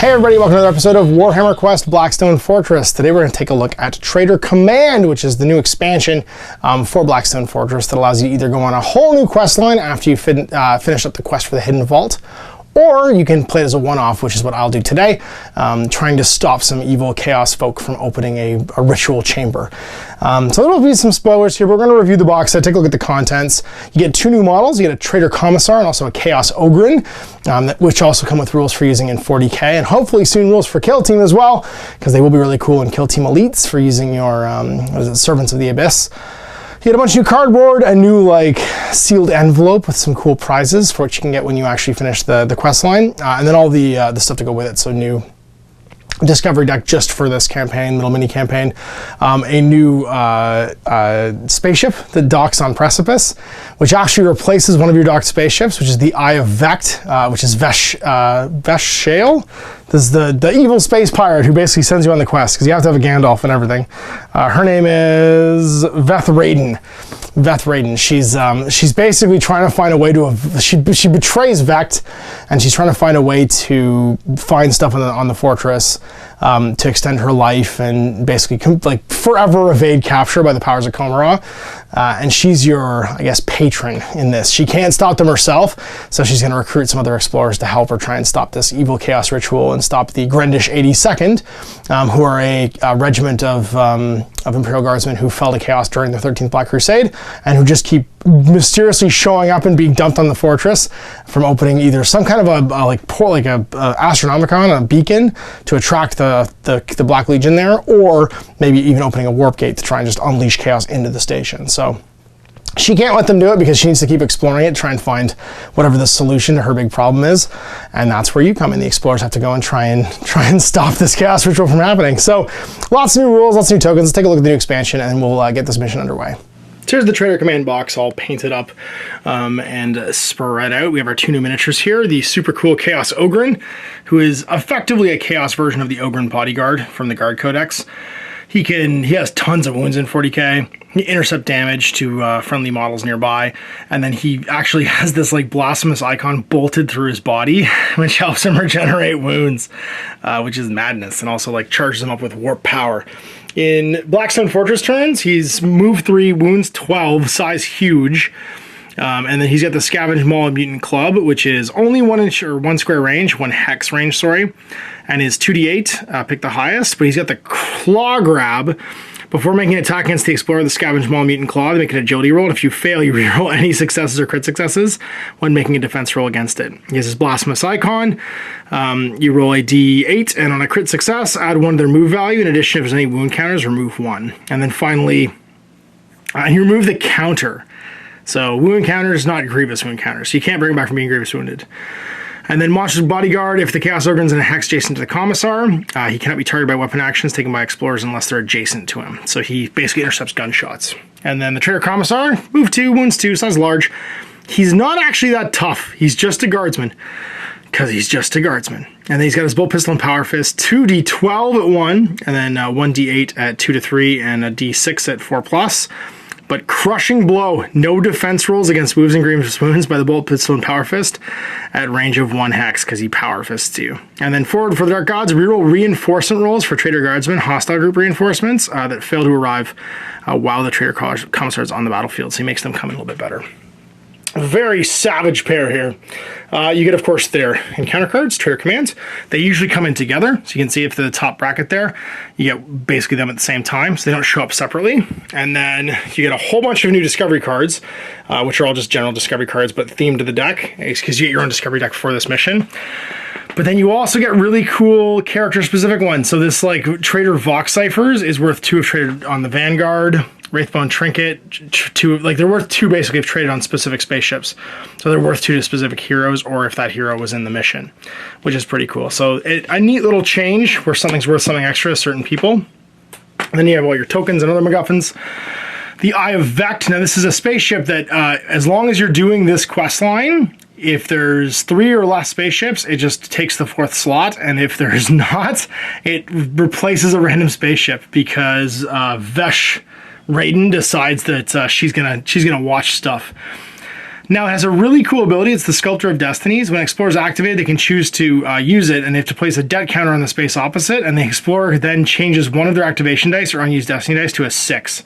Hey everybody, welcome to another episode of Warhammer Quest Blackstone Fortress. Today we're going to take a look at Traitor Command, which is the new expansion for Blackstone Fortress that allows you to either go on a whole new quest line after you finish up the quest for the Hidden Vault, or you can play it as a one-off, which is what I'll do today, trying to stop some evil chaos folk from opening a ritual chamber. So there will be some spoilers here, but we're going to review the box set, take a look at the contents. You get two new models. You get a Traitor Commissar and also a Chaos Ogren, which also come with rules for using in 40k, and hopefully soon rules for Kill Team as well, because they will be really cool in Kill Team Elites for using your Servants of the Abyss. You get a bunch of new cardboard, a new sealed envelope with some cool prizes for what you can get when you actually finish the quest line, and then all the stuff to go with it. So new discovery deck just for this campaign, little mini campaign, a new spaceship that docks on Precipice, which actually replaces one of your docked spaceships, which is the Eye of Vect, which is Veshale. This is the evil space pirate who basically sends you on the quest, because you have to have a Gandalf and everything. Her name is Veth Raiden. She's basically trying to find a way to she betrays Vect, and she's trying to find a way to find stuff on the fortress to extend her life and basically forever evade capture by the powers of Komara. And she's your, I guess, patron in this. She can't stop them herself, so she's going to recruit some other explorers to help her try and stop this evil chaos ritual and stop the Grendish 82nd, who are a regiment of Imperial Guardsmen who fell to chaos during the 13th Black Crusade, and who just keep mysteriously showing up and being dumped on the fortress from opening either some kind of a Astronomicon, a beacon to attract the Black Legion there, or maybe even opening a warp gate to try and just unleash chaos into the station. So she can't let them do it because she needs to keep exploring it, try and find whatever the solution to her big problem is, and that's where you come in. The explorers have to go and try and stop this chaos ritual from happening. So lots of new rules, lots of new tokens. Let's take a look at the new expansion and we'll get this mission underway. So here's the Traitor Command box all painted up and spread out. We have our two new miniatures here. The super cool Chaos Ogren, who is effectively a Chaos version of the Ogren Bodyguard from the Guard Codex. He has tons of wounds in 40k. He intercept damage to friendly models nearby, and then he actually has this blasphemous icon bolted through his body, which helps him regenerate wounds, which is madness, and also charges him up with warp power. In Blackstone Fortress turns, he's move 3, wounds 12, size huge. And then he's got the Scavenge Maul Mutant Club, which is only 1 inch or 1 square range, 1 hex range, sorry, and is 2d8, pick the highest. But he's got the Claw Grab. Before making an attack against the Explorer, the Scavenge Maul Mutant Claw, they make an agility roll. And if you fail, you reroll any successes or crit successes when making a defense roll against it. He has his Blasphemous Icon. You roll a d8, and on a crit success, add 1 to their move value. In addition, if there's any wound counters, remove 1. And then finally, you remove the counter. So wound counters, not grievous wound counters. So you can't bring him back from being grievous wounded. And then Monster's Bodyguard, if the Chaos Ogren's in a hex adjacent to the Commissar, he cannot be targeted by weapon actions taken by explorers unless they're adjacent to him. So he basically intercepts gunshots. And then the Traitor Commissar, move 2, wounds 2, size large. He's not actually that tough. He's just a guardsman, because he's just a guardsman. And then he's got his Bolt Pistol and Power Fist, 2d12 at 1, and then 1d8 at 2 to 3, and a d6 at 4+. But Crushing Blow, no defense rolls against moves and grievous wounds by the Bolt Pistol and Power Fist at range of 1 hex, because he Power Fists you. And then forward for the Dark Gods, reroll reinforcement rolls for Traitor Guardsmen, hostile group reinforcements that fail to arrive while the Traitor Commissar is on the battlefield, so he makes them come in a little bit better. Very savage pair here. You get, of course, their encounter cards, Traitor Commands. They usually come in together, so you can see if the top bracket there, you get basically them at the same time, so they don't show up separately. And then you get a whole bunch of new discovery cards, which are all just general discovery cards, but themed to the deck, because you get your own discovery deck for this mission. But then you also get really cool character-specific ones. So this Traitor Vox Ciphers is worth 2 if traded on the Vanguard. Wraithbone Trinket, 2, they're worth 2 basically if traded on specific spaceships. So they're worth 2 to specific heroes, or if that hero was in the mission, which is pretty cool. So a neat little change where something's worth something extra to certain people. And then you have all your tokens and other MacGuffins. The Eye of Vect. Now this is a spaceship that as long as you're doing this quest line, if there's 3 or less spaceships, it just takes the 4th slot, and if there's not, it replaces a random spaceship, because Raiden decides that she's gonna watch stuff. Now, it has a really cool ability. It's the Sculptor of Destinies. When Explorer's activated, they can choose to use it, and they have to place a debt counter on the space opposite, and the Explorer then changes one of their activation dice or unused Destiny dice to a 6.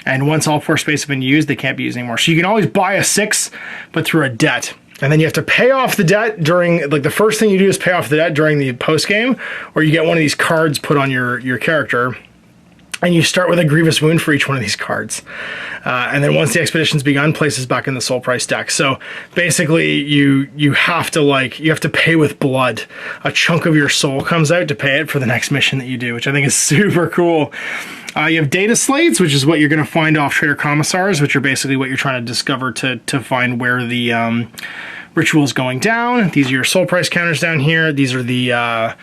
And once all 4 spaces have been used, they can't be used anymore. So you can always buy a 6, but through a debt. And then you have to pay off the debt during, like, the first thing you do is pay off the debt during the post-game, or you get one of these cards put on your character. And you start with a grievous wound for each one of these cards. And then once the expedition's begun, places back in the soul price deck. So basically you have to pay with blood. A chunk of your soul comes out to pay it for the next mission that you do, which I think is super cool. You have data slates, which is what you're going to find off Trader Commissars, which are basically what you're trying to discover to find where the ritual is going down. These are your soul price counters down here. These are the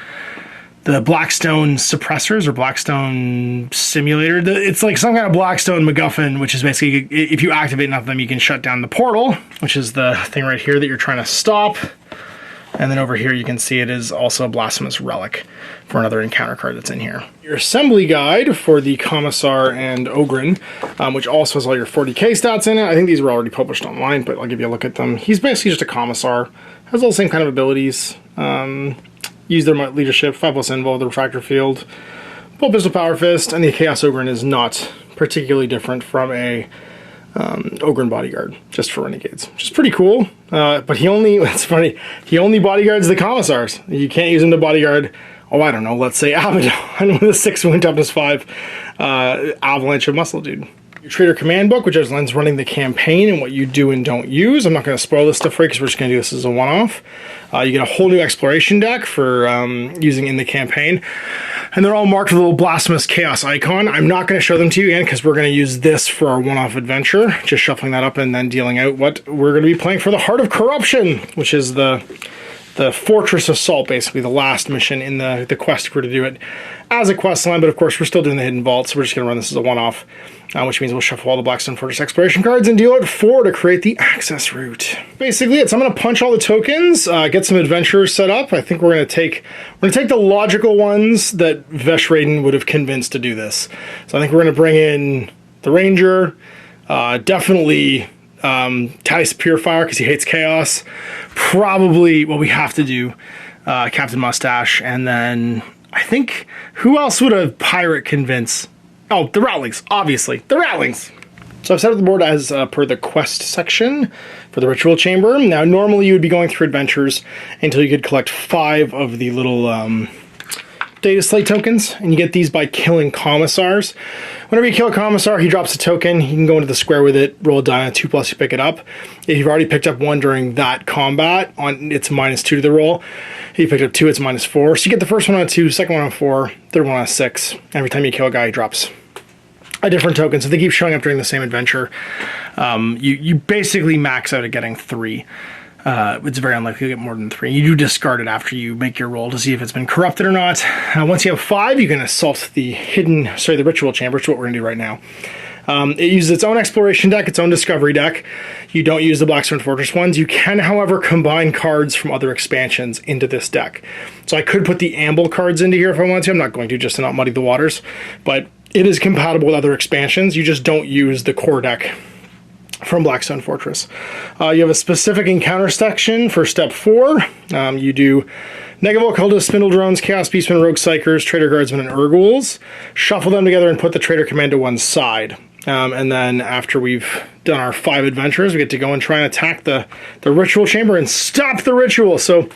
Blackstone suppressors or Blackstone simulator. It's like some kind of Blackstone MacGuffin, which is basically, if you activate enough of them, you can shut down the portal, which is the thing right here that you're trying to stop. And then over here, you can see it is also a Blasphemous Relic for another encounter card that's in here. Your assembly guide for the Commissar and Ogren, which also has all your 40k stats in it. I think these were already published online, but I'll give you a look at them. He's basically just a Commissar. Has all the same kind of abilities. Use their leadership, 5+ invul, the refractor field, full pistol power fist, and the Chaos Ogren is not particularly different from a Ogren bodyguard, just for renegades, which is pretty cool. But it's funny, he only bodyguards the Commissars. You can't use him to bodyguard, I don't know, let's say Abaddon with a 6 wound toughness 5 avalanche of muscle dude. Your Trader Command Book, which outlines running the campaign and what you do and don't use. I'm not going to spoil this stuff for you because we're just going to do this as a one-off. You get a whole new exploration deck for using in the campaign. And they're all marked with a little Blasphemous Chaos icon. I'm not going to show them to you again because we're going to use this for our one-off adventure. Just shuffling that up and then dealing out what we're going to be playing for the Heart of Corruption, which is the Fortress Assault, basically the last mission in the quest if we're to do it as a quest line, but of course we're still doing the Hidden Vault, so we're just going to run this as a one-off, which means we'll shuffle all the Blackstone Fortress exploration cards and deal out 4 to create the access route. Basically it. So I'm going to punch all the tokens, get some adventurers set up. I think we're going to take the logical ones that Vesh Raiden would have convinced to do this. So I think we're going to bring in the Ranger, definitely Tice Purifier because he hates chaos. Probably what we have to do, Captain Mustache, and then I think, who else would a pirate convince? Oh, the Ratlings, obviously. The Ratlings! So I've set up the board as per the quest section for the Ritual Chamber. Now, normally you would be going through adventures until you could collect 5 of the little data slate tokens, and you get these by killing Commissars. Whenever you kill a Commissar, he drops a token. You can go into the square with it, roll a die on 2+, you pick it up. If you've already picked up 1 during that combat, it's -2 to the roll. If you picked up 2, it's -4. So you get the first one on 2, second one on 4, third one on 6. Every time you kill a guy, he drops a different token. So they keep showing up during the same adventure. You basically max out at getting 3. It's very unlikely to get more than 3. You do discard it after you make your roll to see if it's been corrupted or not. Once you have 5, you can assault the Ritual Chamber, which is what we're going to do right now. It uses its own exploration deck, its own discovery deck. You don't use the Blackstone Fortress ones. You can, however, combine cards from other expansions into this deck. So I could put the Amble cards into here if I wanted to. I'm not going to, just to not muddy the waters. But it is compatible with other expansions. You just don't use the core deck from Blackstone Fortress. You have a specific encounter section for step 4. You do Negative Occultist, Spindle Drones, Chaos Beastmen, Rogue Psychers, Traitor Guardsmen, and Urguls. Shuffle them together and put the Traitor Command to one side. And then after we've done our 5 adventures, we get to go and try and attack the Ritual Chamber and stop the ritual. So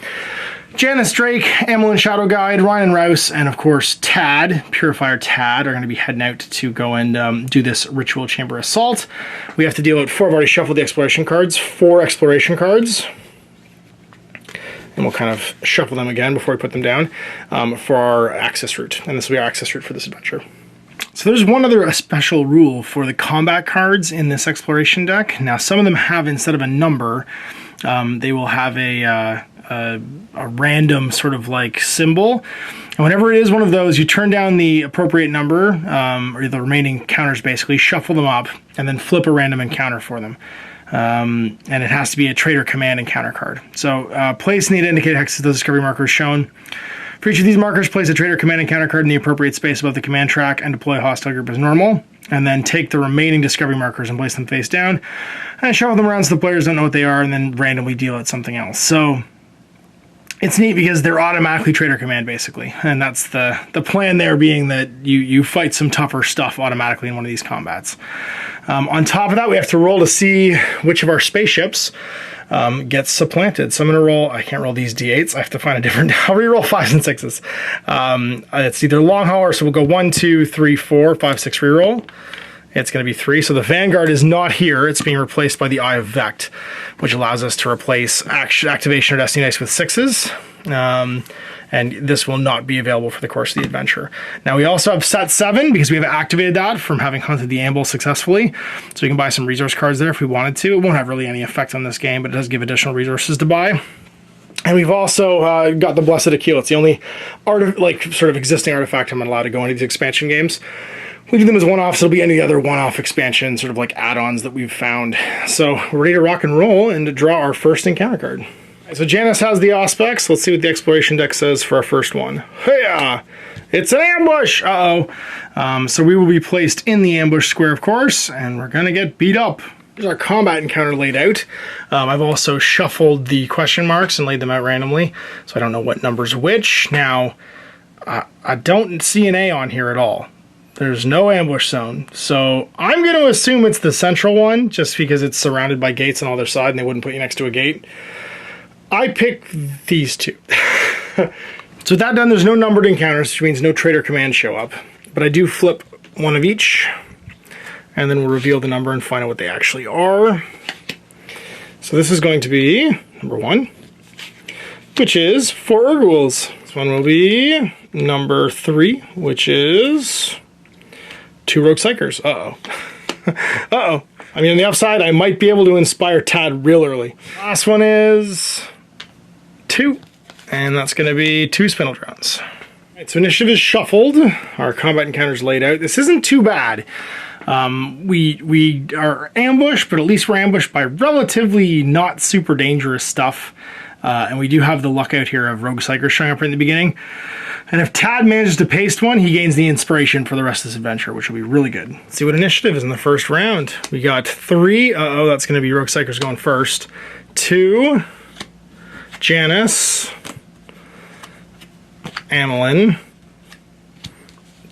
Janice Drake, Amelin Shadow Guide, Ryan and Rouse, and of course Tad, Purifier Tad, are going to be heading out to go and do this Ritual Chamber assault. We have to deal with 4. I've already shuffled the exploration cards, 4 exploration cards. And we'll kind of shuffle them again before we put them down for our access route. And this will be our access route for this adventure. So there's one other special rule for the combat cards in this exploration deck. Now some of them have, instead of a number, they will have a random sort of like symbol. And whenever it is one of those, you turn down the appropriate number, or the remaining counters basically, shuffle them up, and then flip a random encounter for them. And it has to be a Traitor Command encounter card. So place need to indicate hexes the discovery markers shown. For each of these markers, place a Traitor Command encounter card in the appropriate space above the command track and deploy a hostile group as normal. and then take the remaining discovery markers and place them face down, and shuffle them around so the players don't know what they are, and then randomly deal out something else. So it's neat because they're automatically traitor command, basically, and that's the plan there being that you fight some tougher stuff automatically in one of these combats. On top of that, we have to roll to see which of our spaceships gets supplanted. So I'm going to roll, I can't roll these d8s, I have to find a different, I'll re-roll 5s and 6s. It's either long haul, or so we'll go 1, 2, 3, 4, 5, 6 re-roll. It's going to be 3. So the Vanguard is not here. It's being replaced by the Eye of Vect, which allows us to replace activation or Destiny Dice with 6s. And this will not be available for the course of the adventure. Now we also have set 7 because we have activated that from having hunted the ambush successfully. So we can buy some resource cards there if we wanted to. It won't have really any effect on this game, but it does give additional resources to buy. And we've also got the Blessed Aquila. It's the only sort of existing artifact I'm allowed to go into these expansion games. We do them as one-offs. It'll be any other one-off expansion, sort of like add-ons that we've found. So we're ready to rock and roll and to draw our first encounter card. So Janus has the Auspex. Let's see what the exploration deck says for our first one. Hey-ya! It's an ambush! Uh-oh. So we will be placed in the ambush square, of course, and we're gonna get beat up. Here's our combat encounter laid out. I've also shuffled the question marks and laid them out randomly, so I don't know what number's which. Now, I don't see an A on here at all. There's no ambush zone, so I'm going to assume it's the central one, just because it's surrounded by gates on either side, and they wouldn't put you next to a gate. I pick these two. So with that done, there's no numbered encounters, which means no traitor commands show up. But I do flip one of each, and then we'll reveal the number and find out what they actually are. So this is going to be number 1, which is 4 Urguls. This one will be number 3, which is 2 Rogue Psychers. Uh-oh. Uh-oh. I mean, on the upside, I might be able to inspire Tad real early. Last one is 2, and that's going to be 2 Spindle Drones. All right, so initiative is shuffled. Our combat encounter's laid out. This isn't too bad. We are ambushed, but at least we're ambushed by relatively not super dangerous stuff. And we do have the luck out here of Rogue Psychers showing up right in the beginning. And if Tad manages to paste one, he gains the inspiration for the rest of this adventure, which will be really good. Let's see what initiative is in the first round. We got 3. Uh-oh, that's going to be Rogue Psychers going first. 2. Janus. Amelin.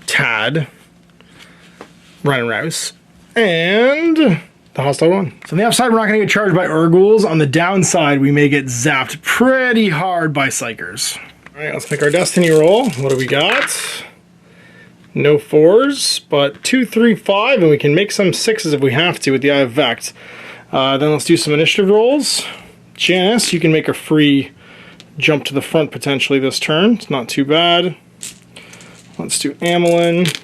Tad. Ryan Rouse. And the hostile one. So on the upside, we're not going to get charged by Urguls. On the downside, we may get zapped pretty hard by Psychers. All right, let's make our destiny roll. What do we got? No 4s, but 2, 3, 5, and we can make some 6s if we have to with the Eye of Vect. Then let's do some initiative rolls. Janus, you can make a free jump to the front potentially this turn. It's not too bad. Let's do Amelin.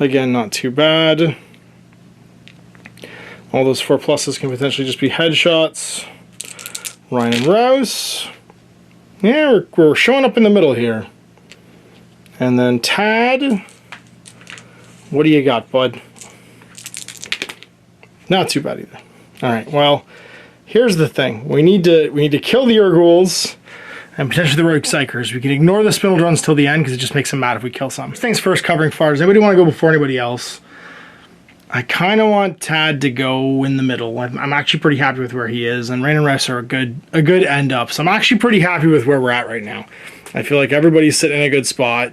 Again, not too bad. All those 4 pluses can potentially just be headshots. Ryan and Rouse. Yeah, we're showing up in the middle here. And then Tad. What do you got, bud? Not too bad either. All right, well, here's the thing. We need to kill the Urguls and potentially the Rogue Psychers. We can ignore the Spindle Drones till the end because it just makes them mad if we kill some. Things first, covering fire. Does anybody want to go before anybody else? I kind of want Tad to go in the middle. I'm actually pretty happy with where he is, and Rain and Rest are a good end up. So I'm actually pretty happy with where we're at right now. I feel like everybody's sitting in a good spot.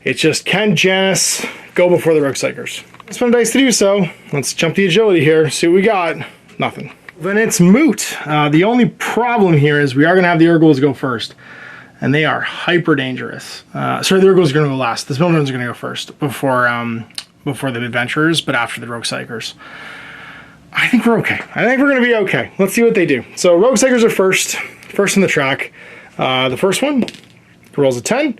It's just, can Janus go before the Rogue Psychers? Let's spend dice to do so. Let's jump the agility here, see what we got. Nothing. Then it's moot. The only problem here is we are going to have the Urguls go first, and they are hyper dangerous. Sorry, the Urguls are going to go last. The Spindle Drones are going to go first before the adventurers, but after the Rogue Psychers. I think we're okay. I think we're going to be okay. Let's see what they do. So Rogue Psychers are first in the track. The first one rolls a 10,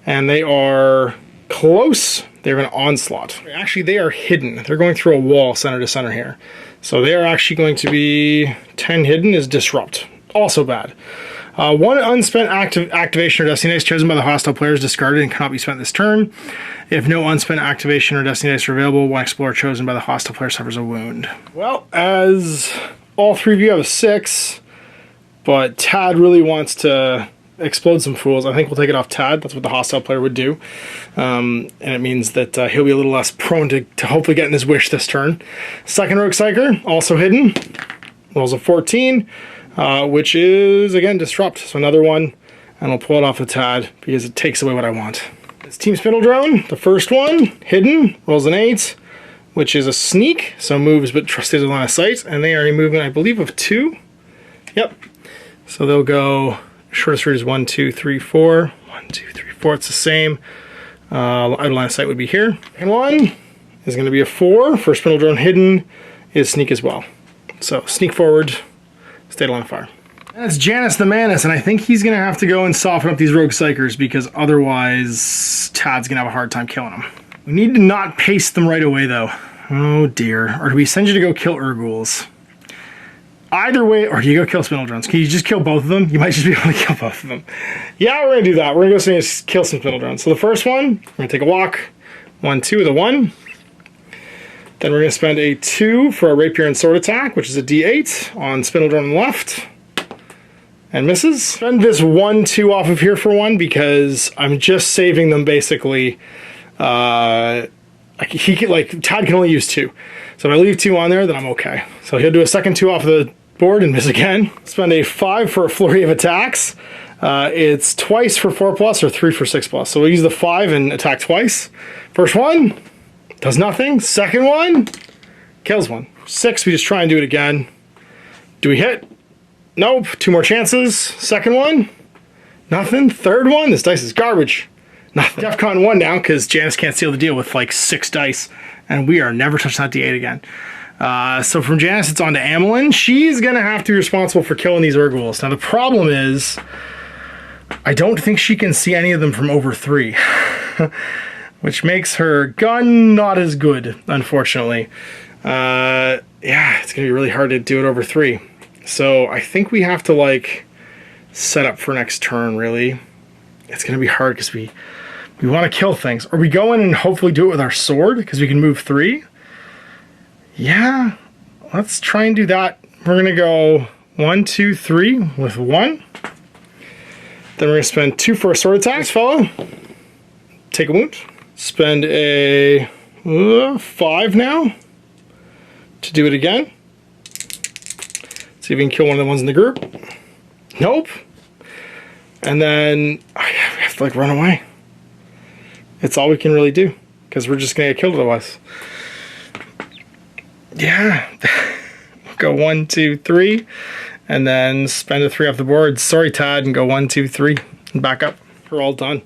and they are close. They're going to onslaught. Actually, they are hidden. They're going through a wall center to center here. So they are actually going to be 10 hidden is disrupt. Also bad. One unspent activation or Destiny Dice chosen by the hostile player is discarded and cannot be spent this turn. If no unspent activation or Destiny Dice are available, one explorer chosen by the hostile player suffers a wound. Well, as all 3 of you have a 6, but Tad really wants to explode some fools. I think we'll take it off Tad. That's what the hostile player would do. And it means that he'll be a little less prone to hopefully getting his wish this turn. Second Rogue Psyker, also hidden. Rolls a 14, which is, again, Disrupt. So another one, and we'll pull it off of Tad because it takes away what I want. It's Team Spindle Drone, the first one, hidden, rolls an 8, which is a sneak, so moves but stays in line of sight, and they are a movement, I believe, of 2. Yep. So they'll go, shortest route is 1, 2, 3, 4. 1, 2, 3, 4, it's the same. Out of line of sight would be here. And one is going to be a 4. For Spindle Drone hidden is sneak as well. So sneak forward, stay line of fire. That's Janus the Manus, and I think he's going to have to go and soften up these Rogue Psychers because otherwise Tad's going to have a hard time killing them. We need to not paste them right away though. Oh dear. Or do we send you to go kill Urguls? Either way, or do you go kill Spindle Drones? Can you just kill both of them? You might just be able to kill both of them. Yeah, we're going to do that. We're going to go kill some Spindle Drones. So the first one, we're going to take a walk. 1, 2 with a 1. Then we're going to spend a 2 for a Rapier and Sword attack, which is a D8 on Spindle Drone on the left. And misses. Spend this 1, 2 off of here for 1 because I'm just saving them basically. Tad can only use 2. So if I leave 2 on there, then I'm okay. So he'll do a second 2 off the board and miss again. Spend a 5 for a flurry of attacks. It's twice for 4+, or 3 for 6+. So we'll use the 5 and attack twice. First one, does nothing. Second one, kills one. 6, we just try and do it again. Do we hit? Nope. 2 more chances. Second one, nothing. Third one, this dice is garbage. Nothing. DEFCON 1 now, because Janus can't seal the deal with like 6 dice, and we are never touching that D8 again. So from Janus, it's on to Amelin. She's going to have to be responsible for killing these Urguls. Now the problem is, I don't think she can see any of them from over 3, which makes her gun not as good, unfortunately. Yeah, it's going to be really hard to do it over 3. So I think we have to like set up for next turn, really. It's going to be hard because we want to kill things. Or we go in and hopefully do it with our sword because we can move 3. Yeah, let's try and do that. We're going to go 1, 2, 3 with 1. Then we're going to spend 2 for a sword attack, this fellow. Take a wound. Spend a 5 now to do it again. See if we can kill one of the ones in the group. Nope. And then we have to like run away. It's all we can really do because we're just going to get killed otherwise. Yeah. We'll go 1, 2, 3 and then spend a 3 off the board. Sorry, Tad, and go 1, 2, 3 and back up. We're all done.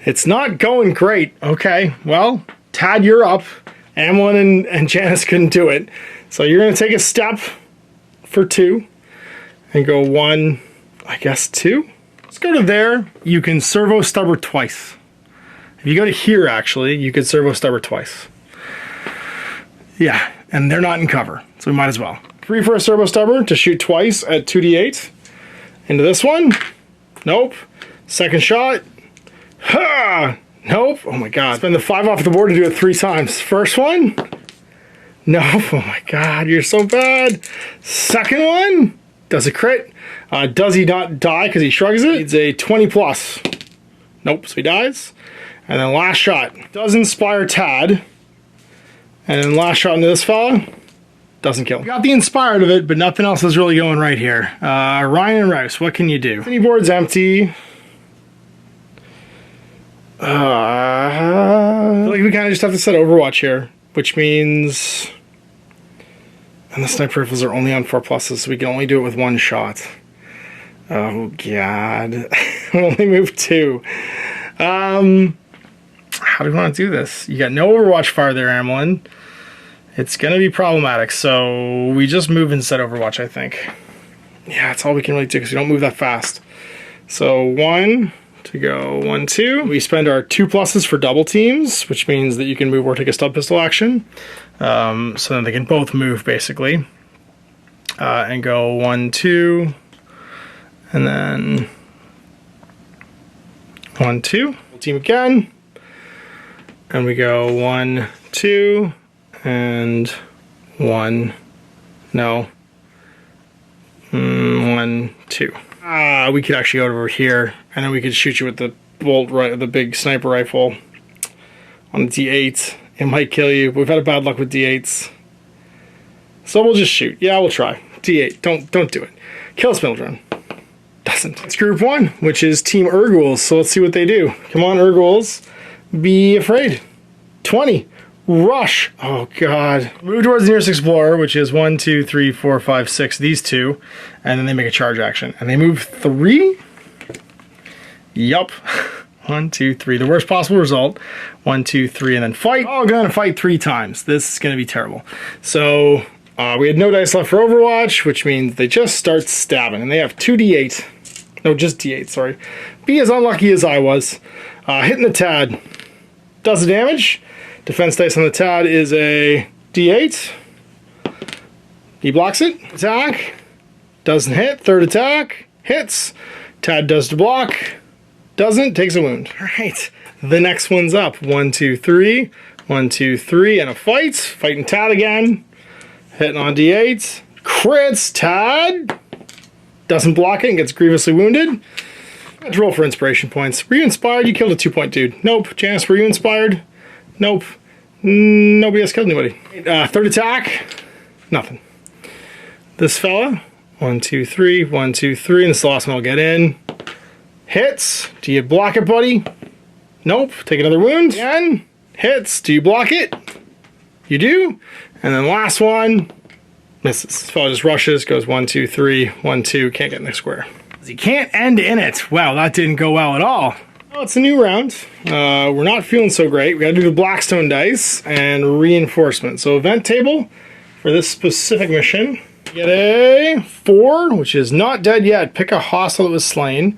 It's not going great. Okay, well, Tad, you're up. Amelin and Janus couldn't do it. So you're going to take a step for 2 and go 1, I guess 2. Let's go to there. You can servo stubber twice. If you go to here, actually, you could servo stubber twice. Yeah, and they're not in cover, so we might as well. 3 for a servo stubber to shoot twice at 2d8. Into this one. Nope. Second shot. Ha! Nope. Oh my god. Spend the 5 off the board to do it 3 times. First one. Nope. Oh my god, you're so bad. Second one. Does a crit. Does he not die because he shrugs it? It's a 20+. Nope, so he dies. And then last shot. Does inspire Tad. And then last shot into this fella. Doesn't kill. Got the inspired of it, but nothing else is really going right here. Ryan and Rouse, what can you do? Any board's empty. I feel like we kind of just have to set Overwatch here, which means... And the sniper rifles are only on 4+, so we can only do it with 1 shot. Oh god. We'll only move 2. How do we want to do this? You got no Overwatch fire there, Amelin. It's going to be problematic, so we just move and set Overwatch, I think. Yeah, that's all we can really do, because we don't move that fast. So 1 to go 1, 2. We spend our 2+ for double teams, which means that you can move or take a stub pistol action. So then they can both move, basically. And go 1, 2. And then 1, 2. Team again. And we go 1, 2. And 1. No. 1, 2. We could actually go over here, and then we could shoot you with the bolt, right, the big sniper rifle on the D8. It might kill you. We've had a bad luck with D8s. So we'll just shoot. Yeah, we'll try. D8. Don't do it. Kill a Spindle Drone. Doesn't. It's group 1, which is Team Urguls. So let's see what they do. Come on, Urguls. Be afraid. 20. Rush. Oh, God. Move towards the nearest explorer, which is 1, 2, 3, 4, 5, 6. These two. And then they make a charge action. And they move 3? Yup. 1, 2, 3. The worst possible result. 1, 2, 3, and then fight. Oh, gonna fight 3 times. This is gonna be terrible. So we had no dice left for Overwatch, which means they just start stabbing, and they have 2d8. No, just d8. Sorry. Be as unlucky as I was. Hitting the Tad does the damage. Defense dice on the Tad is a d8. He blocks it. Attack. Doesn't hit. Third attack. Hits. Tad does to block. Doesn't. Takes a wound. Alright. The next one's up. 1, 2, 3. 1, 2, 3. And a fight. Fighting Tad again. Hitting on d8. Crits. Tad. Doesn't block it and gets grievously wounded. Let's roll for inspiration points. Were you inspired? You killed a 2-point dude. Nope. Janice, were you inspired? Nope. Nobody else killed anybody. Third attack. Nothing. This fella. 1, 2, 3. 1, 2, 3. And this last one will get in. Hits. Do you block it, buddy? Nope. Take another wound. Again. Hits. Do you block it? You do. And then last one. Misses. This fella just rushes. Goes 1, 2, 3. 1, 2. Can't get in the square. He can't end in it. Wow, that didn't go well at all. Well, it's a new round. We're not feeling so great. We gotta do the Blackstone dice and reinforcement. So event table for this specific mission. Get a 4, which is not dead yet. Pick a hostile that was slain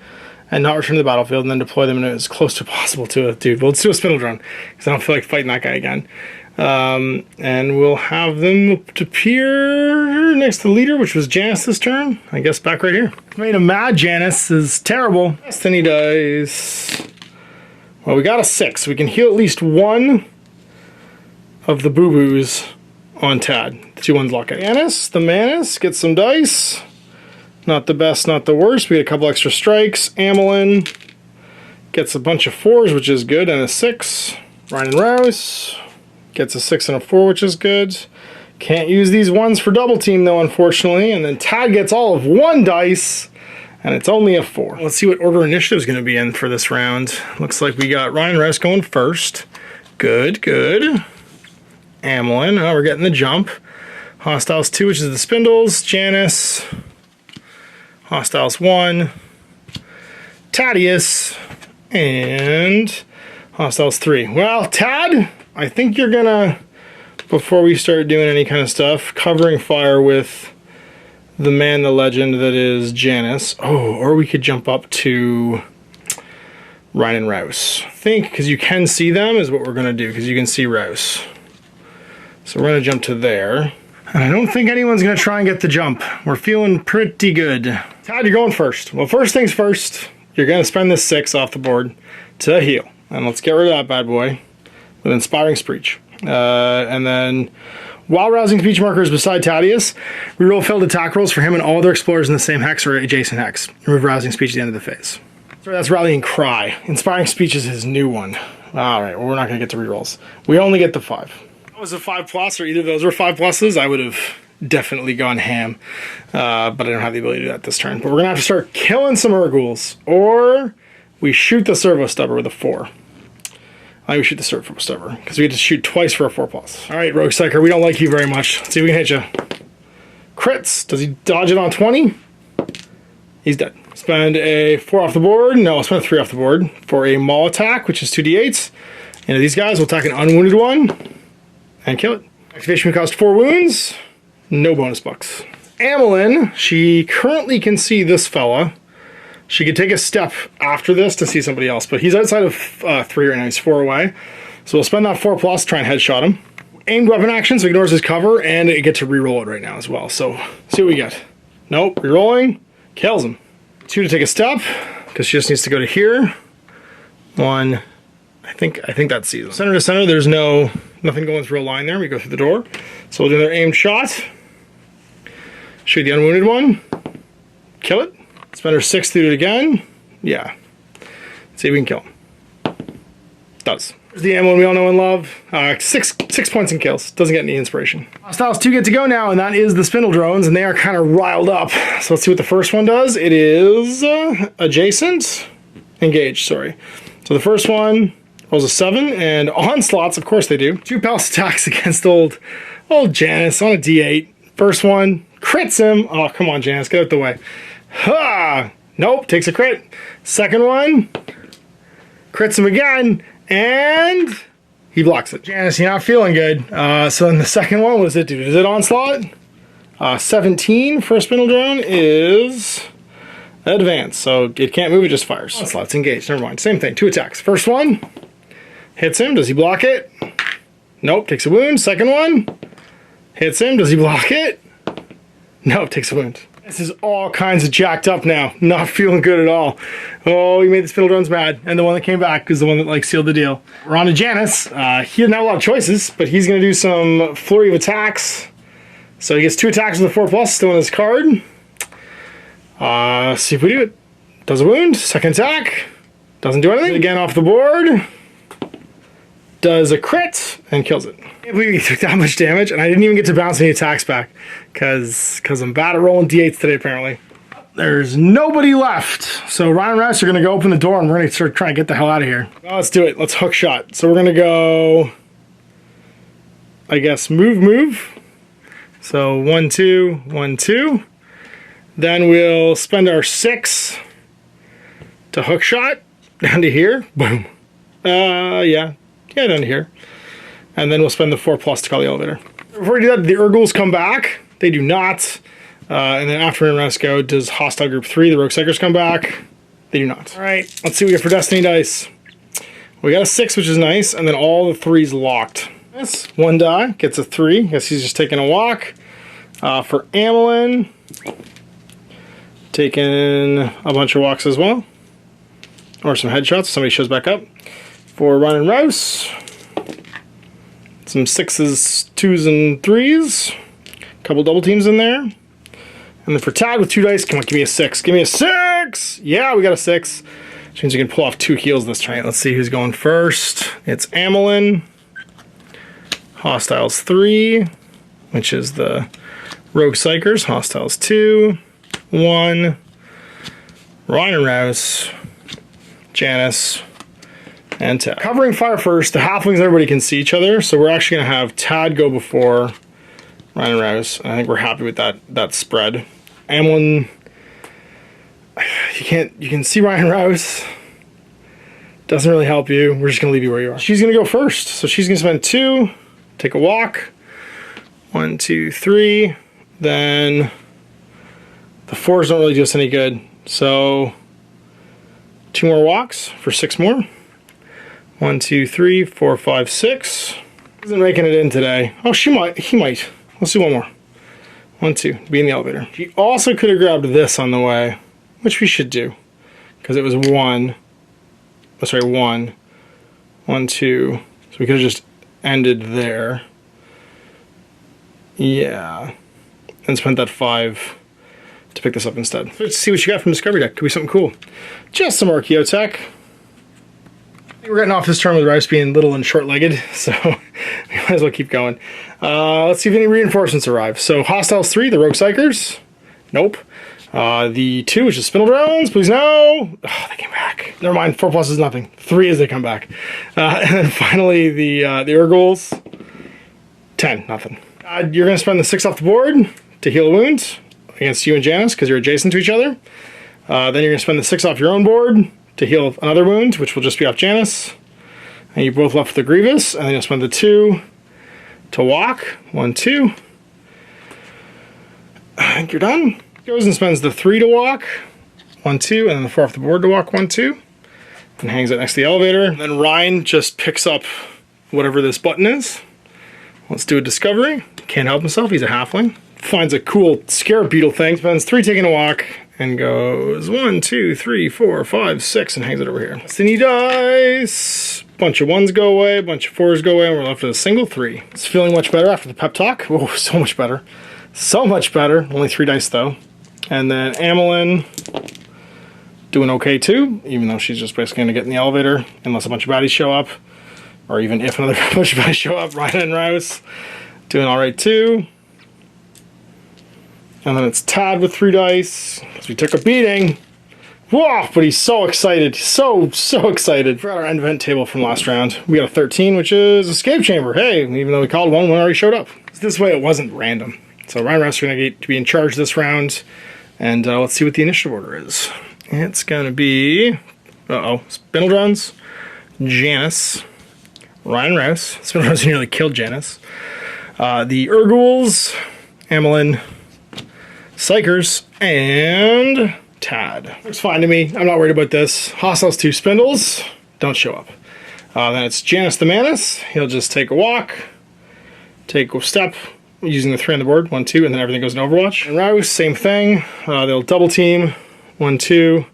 and not return to the battlefield, and then deploy them as close to possible to a dude. Well, let's do a Spindle Drone, because I don't feel like fighting that guy again. And we'll have them appear next to the leader, which was Janice this turn. I guess back right here. Made him mad. Janice is terrible. Destiny dice. Well, we got a 6. We can heal at least one of the boo-boos on Tad. The 2 ones lock it. Janice, the Manus, get some dice. Not the best, not the worst. We get a couple extra strikes. Amelin gets a bunch of 4s, which is good, and a 6. Ryan and Rouse gets a 6 and a 4, which is good. Can't use these ones for double team, though, unfortunately. And then Tad gets all of 1 dice, and it's only a 4. Let's see what order initiative is going to be in for this round. Looks like we got Ryan and Rouse going first. Good, good. Amelin, we're getting the jump. Hostiles 2, which is the Spindles. Janice. Hostiles 1. Tadius. And Hostiles 3. Well, Tad, I think you're gonna, before we start doing any kind of stuff, covering fire with the man, the legend that is Janice. Oh, or we could jump up to Ryan and Rouse. I think, because you can see them, is what we're gonna do, because you can see Rouse. So we're gonna jump to there. And I don't think anyone's gonna try and get the jump. We're feeling pretty good. Tad, you're going first. Well, first things first, you're gonna spend this 6 off the board to heal. And let's get rid of that bad boy with Inspiring Speech. And then, while rousing speech markers beside Tadius, reroll failed attack rolls for him and all other explorers in the same hex or adjacent hex. Remove rousing speech at the end of the phase. So that's Rallying Cry. Inspiring Speech is his new one. Alright, well, we're not gonna get to rerolls. We only get the 5. That was a 5+, or either of those were 5+, I would have definitely gone ham. But I don't have the ability to do that this turn. But we're gonna have to start killing some Urguls, or we shoot the Servo Stubber with a 4. I think we shoot the Servo Stubber, because we get to shoot twice for a 4+. Alright, Rogue Psyker, we don't like you very much. Let's see if we can hit you. Crits. Does he dodge it on 20? He's dead. Spend a 4 off the board. No, I'll spend a 3 off the board for a Maul attack, which is 2d8s. And these guys will attack an unwounded one and kill it. Activation will cost 4 wounds. No bonus bucks. Amelin, she currently can see this fella. She could take a step after this to see somebody else, but he's outside of 3 right now. He's 4 away. So we'll spend that 4+, try and headshot him. Aimed weapon action, so ignores his cover, and it gets to reroll it right now as well. So, see what we get. Nope, rerolling, kills him. 2 to take a step, because she just needs to go to here. 1, I think that sees him. Center to center, there's nothing going through a line there. We go through the door. So we'll do another aimed shot. Shoot the unwounded one. Kill it. Spend her 6 through it again. Yeah. Let's see if we can kill him. Does. There's the ammo we all know and love. 6 points in kills. Doesn't get any inspiration. Hostiles 2 get to go now, and that is the Spindle Drones, and they are kind of riled up. So let's see what the first one does. It is adjacent. Engaged, sorry. So the first one rolls a 7, and onslaughts, of course they do. 2 palace attacks against old Janice on a D8. First one crits him. Oh, come on, Janice, get out the way. Ha! Nope, takes a crit. Second one crits him again, and he blocks it. Janice, you're not feeling good. So then the second one, what does it do? Is it onslaught? 17 for a Spindle Drone is advanced, so it can't move, it just fires. Onslaught's engaged, never mind. Same thing, 2 attacks. First one hits him, does he block it? Nope, takes a wound. Second one hits him, does he block it? Nope, takes a wound. This is all kinds of jacked up now. Not feeling good at all. Oh, he made the Spindle Drones mad. And the one that came back is the one that like sealed the deal. We're on to Janice. He didn't have a lot of choices, but he's going to do some flurry of attacks. So he gets 2 attacks with a 4+, still in his card. See if we do it. Does a wound. Second attack. Doesn't do anything. Again off the board. Does a crit and kills it. I can't believe he took that much damage, and I didn't even get to bounce any attacks back because I'm bad at rolling D8s today, apparently. There's nobody left. So Ryan and Rouse are going to go open the door, and we're going to start trying to get the hell out of here. Well, let's do it. Let's hook shot. So we're going to go, I guess, move. So 1, 2, 1, 2. Then we'll spend our 6 to hook shot down to here. Boom. Yeah, down here. And then we'll spend the 4+ to call the elevator. Before we do that, the Urgles come back. They do not. And then after Rest go, does Hostile Group 3, the Rogue Psychers, come back? They do not. All right, let's see what we get for Destiny Dice. We got a 6, which is nice, and then all the 3s locked. Yes, 1 die, gets a 3. Guess he's just taking a walk. For Amelin, taking a bunch of walks as well. Or some headshots, somebody shows back up. For Ron and Rouse, some 6s, 2s, and 3s. A couple double teams in there. And then for Tad with 2 dice, come on, give me a 6. Give me a 6! Yeah, we got a 6. Which means we can pull off 2 heals this time. Let's see who's going first. It's Amelin. Hostiles 3, which is the Rogue Psychers. Hostiles 2, 1. Ryan and Rouse. Janice. And Tad. Covering fire first, the halflings and everybody can see each other, so we're actually going to have Tad go before Ryan and Rouse. I think we're happy with that spread. Amelin, you can see Ryan and Rouse. Doesn't really help you. We're just going to leave you where you are. She's going to go first, so she's going to spend 2, take a walk. 1, 2, 3. Then the 4s don't really do us any good, so 2 more walks for 6 more. 1, 2, 3, 4, 5, 6. Isn't making it in today. Oh, he might. Let's do 1 more. 1, 2, be in the elevator. He also could have grabbed this on the way, which we should do, because it was 1. Oh, sorry, 1. 1, 2. So we could have just ended there. Yeah. And spent that 5 to pick this up instead. Let's see what you got from Discovery Deck. Could be something cool. Just some Archaeotech. We're getting off this turn with Rice being little and short-legged, so we might as well keep going. Let's see if any reinforcements arrive. So Hostiles 3, the Rogue Psychers. Nope. The 2, which is Spindle Drones. Please no. Oh, they came back. Never mind. 4+ is nothing. 3 as they come back. And then finally the Urgles. 10, nothing. You're going to spend the 6 off the board to heal a wound against you and Janice because you're adjacent to each other. Then you're going to spend the 6 off your own board to heal another wound, which will just be off Janice. And you're both left with the Grievous, and then you'll spend the 2 to walk. 1, 2. I think you're done. Goes and spends the 3 to walk. 1, 2, and then the 4 off the board to walk. 1, 2. And hangs it next to the elevator. And then Ryan just picks up whatever this button is. Let's do a discovery. Can't help himself, he's a halfling. Finds a cool scarab beetle thing. Spends 3 taking a walk. And goes 1, 2, 3, 4, 5, 6, and hangs it over here. Destiny Dice. Bunch of 1s go away, bunch of 4s go away, and we're left with a single 3. It's feeling much better after the pep talk. Oh, so much better. So much better. Only 3 dice though. And then Amelin. doing okay too, even though she's just basically going to get in the elevator unless a bunch of baddies show up, or even if another bunch of baddies show up. Ryan and Rouse doing all right too. And then it's Tad with 3 dice, because we took a beating. Whoa, but he's so excited. So excited. Forgot our end event table from last round. We got a 13, which is Escape Chamber. Hey, even though we called one already showed up. This way it wasn't random. So Ryan and Rouse are going to get to be in charge this round. And let's see what the initiative order is. It's going to be, Spindle Drones, Janice, Ryan Rouse. Spindle Drones nearly killed Janice. The Urguls, Amelin, Psychers, and Tad. Looks fine to me. I'm not worried about this. Hostiles 2 Spindles, don't show up. Then it's Janice the Manus. He'll just take a walk, take a step, using the 3 on the board, 1, 2, and then everything goes in Overwatch. And Rouse, same thing. They'll double team, 1, 2,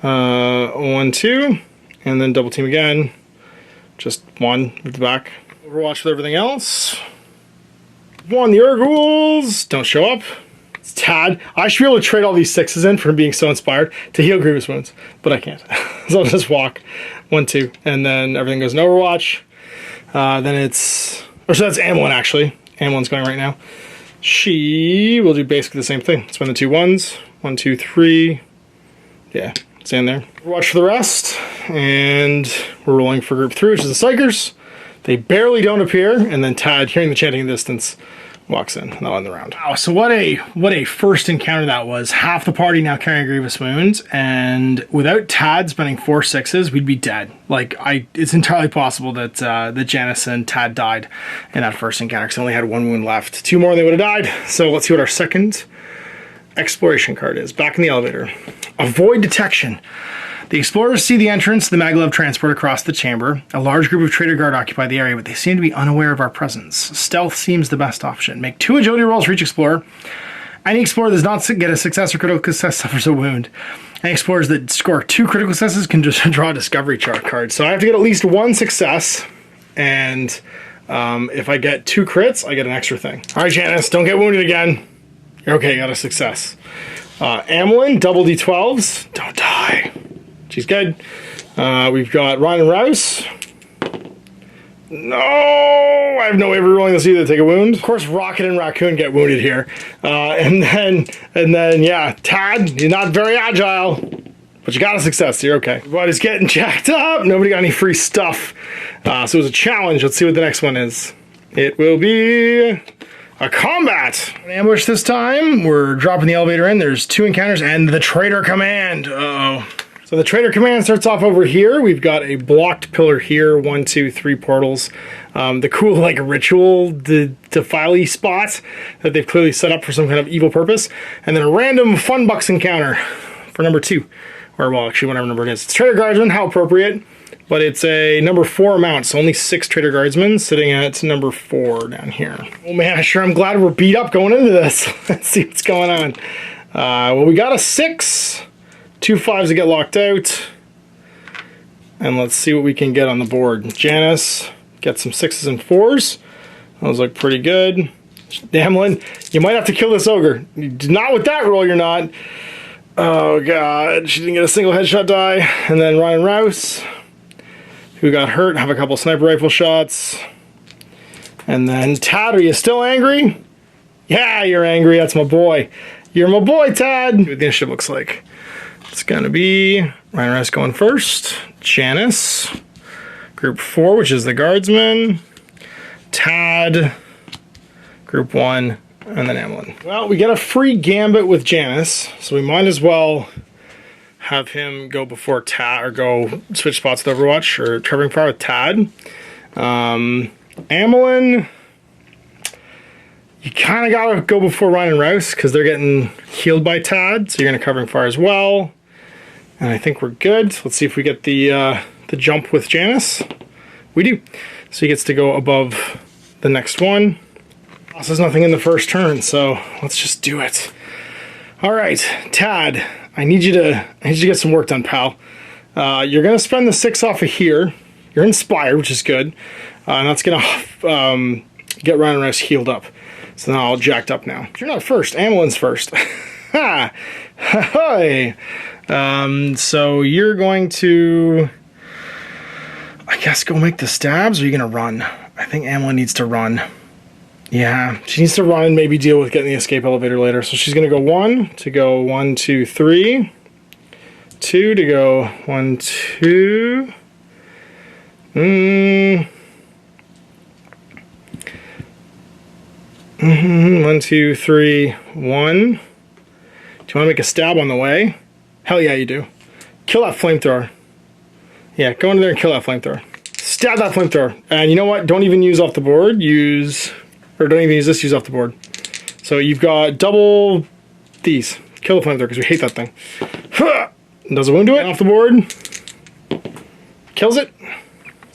1, 2, and then double team again. Just 1 with the back. Overwatch with everything else. 1, the Urguls don't show up. It's Tad. I should be able to trade all these 6s in for being so inspired to heal grievous wounds, but I can't. So I'll just walk, 1, 2, and then everything goes in Overwatch. Then it's, or so that's Amelin actually. Amelin's going right now. She will do basically the same thing. Spend the 2 1s. 1, 2, 3. Yeah, stand there. Watch for the rest. And we're rolling for group 3, which is the Psychers. They barely don't appear, and then Tad, hearing the chanting distance, walks in, and they'll end the round. Wow, so what a first encounter that was. Half the party now carrying grievous wounds, and without Tad spending 4 6s, we'd be dead. Like, it's entirely possible that that Janice and Tad died in that first encounter, because they only had 1 wound left. 2 more, and they would have died. So let's see what our second exploration card is. Back in the elevator. Avoid detection. The explorers see the entrance to the maglev transport across the chamber. A large group of Traitor Guard occupy the area, but they seem to be unaware of our presence. Stealth seems the best option. Make 2 agility rolls for each explorer. Any explorer that does not get a success or critical success suffers a wound. Any explorers that score 2 critical successes can just draw a discovery chart card. So I have to get at least 1 success, and if I get 2 crits, I get an extra thing. All right, Janice, don't get wounded again. You're okay, you got a success. Amelin, double D12s. Don't die. She's good. We've got Ryan and Rouse. No, I have no way of rerolling this either to take a wound. Of course, Rocket and Raccoon get wounded here. And then, yeah, Tad, you're not very agile, but you got a success, so you're okay. Everybody's getting jacked up. Nobody got any free stuff. So it was a challenge. Let's see what the next one is. It will be a combat. An ambush this time. We're dropping the elevator in. There's 2 encounters and the Traitor Command. Uh-oh. So the Traitor Command starts off over here. We've got a blocked pillar here, 1, 2, 3 portals. The cool like ritual defile-y spot that they've clearly set up for some kind of evil purpose. And then a random fun bucks encounter for number 2. Or well, actually whatever number it is. It's Traitor Guardsman, how appropriate. But it's a number 4 amount, so only 6 Traitor Guardsmen sitting at number 4 down here. Oh man, I'm glad we're beat up going into this. Let's see what's going on. Well, we got a 6. 2 5s to get locked out. And let's see what we can get on the board. Janice, get some 6s and 4s. Those look pretty good. Amelin, you might have to kill this ogre. Not with that roll, you're not. Oh god, she didn't get a single headshot die. And then Ryan Rouse, who got hurt, have a couple sniper rifle shots. And then Tad, are you still angry? Yeah, you're angry. That's my boy. You're my boy, Tad. What the initiative looks like. It's gonna be Ryan Rouse going first. Janice, group 4, which is the Guardsman. Tad, group 1, and then Amelin. Well, we get a free gambit with Janice, so we might as well have him go before Tad, or go switch spots with Overwatch, or covering fire with Tad. Amelin, you kind of gotta go before Ryan and Rouse because they're getting healed by Tad, so you're gonna covering fire as well. And I think we're good. Let's see if we get the jump with Janice. We do. So he gets to go above the next one. Also, there's nothing in the first turn, so let's just do it. All right, Tad, I need you to get some work done, pal. You're gonna spend the 6 off of here. You're inspired, which is good, and that's gonna get Ryan and Rouse healed up. So now all jacked up now. You're not first. Amelin's first. Ha! Hi! So you're going to, I guess, go make the stabs, or are you going to run? I think Amelin needs to run. Yeah, she needs to run and maybe deal with getting the escape elevator later. So she's going to go 1 to go 1, 2, 3. 2 to go 1, 2. 1, 2, 3, 1. Do you want to make a stab on the way? Hell yeah, you do. Kill that flamethrower. Yeah, go in there and kill that flamethrower. Stab that flamethrower. And you know what? Don't even use off the board. Don't even use this, use off the board. So you've got double these. Kill the flamethrower because we hate that thing. Does a wound to it off the board. Kills it.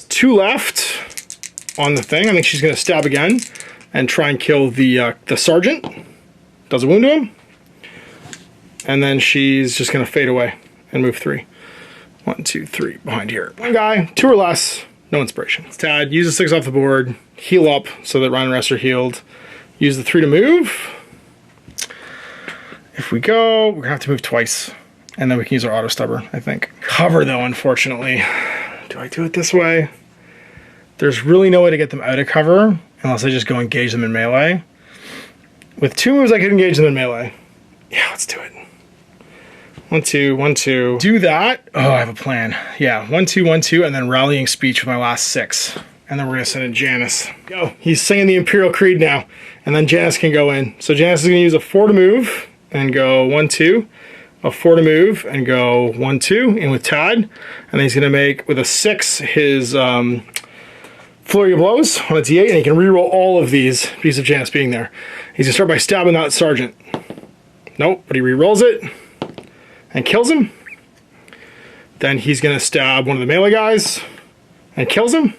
2 left on the thing. I think she's going to stab again and try and kill the sergeant. Does a wound to him. And then she's just going to fade away and move 3. 1, 2, 3 behind here. 1 guy, 2 or less, no inspiration. It's Tad, use the 6 off the board, heal up so that Ryan and Rest are healed. Use the 3 to move. If we go, we're going to have to move twice. And then we can use our auto stubber, I think. Cover though, unfortunately. Do I do it this way? There's really no way to get them out of cover unless I just go engage them in melee. With 2 moves, I can engage them in melee. Yeah, let's do it. 1, 2, 1, 2. Do that. Oh, I have a plan. Yeah, 1, 2, 1, 2, and then rallying speech with my last 6. And then we're gonna send in Janice. Go. He's singing the Imperial Creed now. And then Janice can go in. So Janice is gonna use a 4 to move and go 1, 2. A 4 to move and go 1, 2 in with Tad. And then he's gonna make with a 6 his flurry of blows on a D8, and he can reroll all of these because of Janice being there. He's gonna start by stabbing that sergeant. Nope, but he rerolls it and kills him. Then he's gonna stab one of the melee guys and kills him.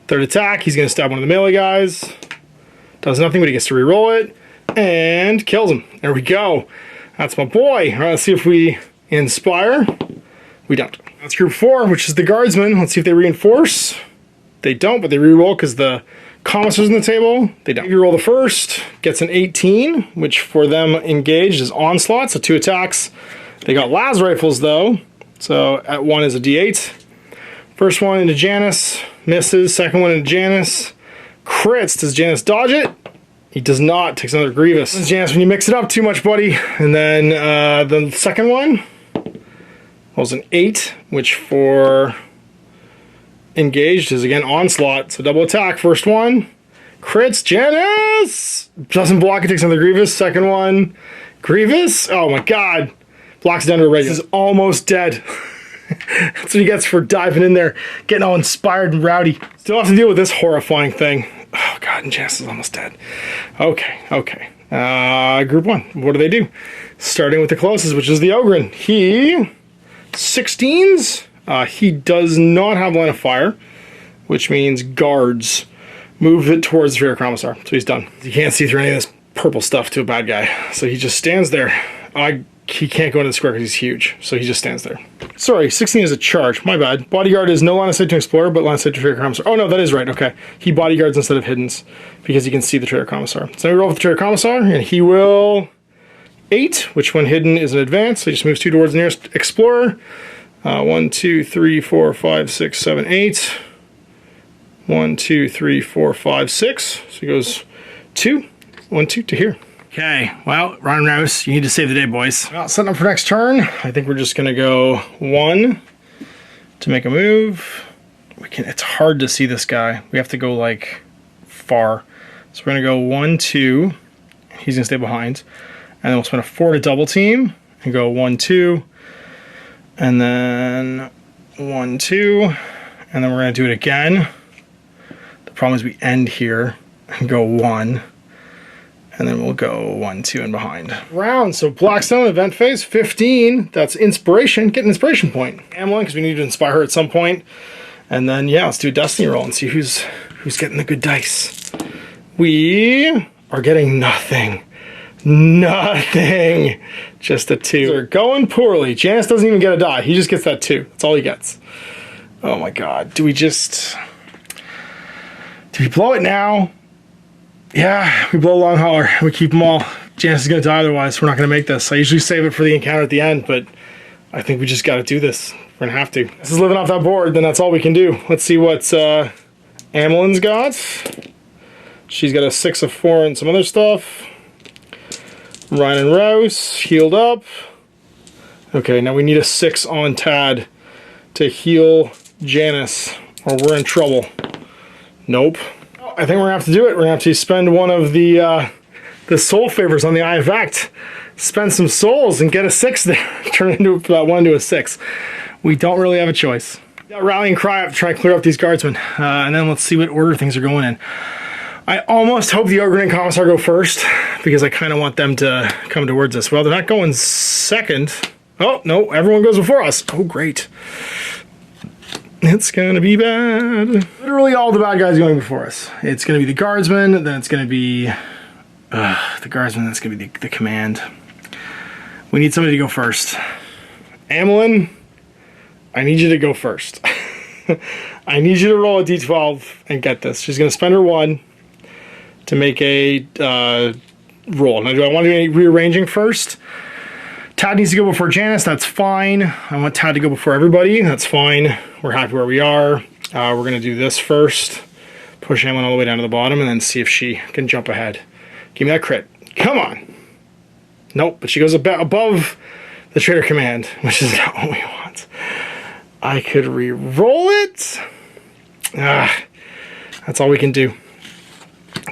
Third attack, he's gonna stab one of the melee guys. Does nothing, but he gets to reroll it and kills him. There we go. That's my boy. All right, let's see if we inspire. We don't. That's group 4, which is the guardsmen. Let's see if they reinforce. They don't, but they reroll because the commissar's on the table. They don't. You roll the first, gets an 18, which for them engaged is onslaught, so 2 attacks. They got las rifles though, so at 1 is a D8. First one into Janice, misses. Second one into Janice, crits. Does Janice dodge it? He does not. Takes another Grievous. Janice, when you mix it up too much, buddy. And then the second one was an 8, which for engaged is again onslaught. So double attack. First one, crits. Janice doesn't block. It takes another Grievous. Second one, Grievous. Oh my God. Blocks down to a regular. This is almost dead. That's what he gets for diving in there, getting all inspired and rowdy. Still have to deal with this horrifying thing. Oh God, and Janice is almost dead. Okay. Group 1, what do? Starting with the closest, which is the Ogren. He, 16s. He does not have line of fire, which means guards. Move it towards the rear commissar, so he's done. You can't see through any of this purple stuff to a bad guy, so he just stands there. He can't go into the square because he's huge, so he just stands there. Sorry, 16 is a charge. My bad. Bodyguard is no line of sight to Explorer, but line of sight to Trader Commissar. Oh no, that is right. Okay, he bodyguards instead of hiddens because he can see the Trader Commissar. So we roll with the Trader Commissar, and he will 8, which when hidden is an advance. So he just moves 2 towards the nearest Explorer. 1, 2, 3, 4, 5, 6, 7, 8. 1, 2, 3, 4, 5, 6. So he goes 2, 1, 2 to here. Okay, well, Ron Rouse, you need to save the day, boys. Well, setting up for next turn. I think we're just gonna go 1 to make a move. It's hard to see this guy. We have to go like far. So we're gonna go 1, 2. He's gonna stay behind. And then we'll spend a 4 to double team and go 1, 2. And then 1, 2. And then we're gonna do it again. The problem is we end here and go 1. And then we'll go 1, 2, and behind. Round, so Blackstone event phase, 15. That's inspiration. Get an inspiration point. Amelin, because we need to inspire her at some point. And then, yeah, let's do a destiny roll and see who's getting the good dice. We are getting nothing. Nothing. Just a 2. They're going poorly. Janice doesn't even get a die. He just gets that 2. That's all he gets. Oh my God. Do we blow it now? Yeah, we blow a long hauler. We keep them all. Janice is going to die otherwise. We're not going to make this. I usually save it for the encounter at the end, but I think we just got to do this. We're going to have to. This is living off that board, then that's all we can do. Let's see what Amelin's got. She's got a 6 of 4 and some other stuff. Ryan and Rouse, healed up. Okay, now we need a 6 on Tad to heal Janice, or we're in trouble. Nope. I think we're gonna have to do it. We're gonna have to spend one of the soul favors on the Eye of Act. Spend some souls and get a 6 there. Turn into that 1 to a 6. We don't really have a choice. Got rallying cry up to try and clear up these guardsmen, and then let's see what order things are going in. I almost hope the Ogre and Commissar go first, because I kind of want them to come towards us. Well, they're not going second. Oh, no, everyone goes before us. Oh, great. It's going to be bad. Literally all the bad guys going before us. It's going to be the Guardsmen, then it's going to be the Guardsmen, then it's going to be the command. We need somebody to go first. Amelin, I need you to go first. I need you to roll a d12 and get this. She's going to spend her 1 to make a roll. Now, do I want to do any rearranging first? Tad needs to go before Janice. That's fine. I want Tad to go before everybody. That's fine. We're happy where we are. We're going to do this first. Push Amelin all the way down to the bottom and then see if she can jump ahead. Give me that crit. Come on. Nope, but she goes above the Traitor command, which is not what we want. I could re-roll it. That's all we can do.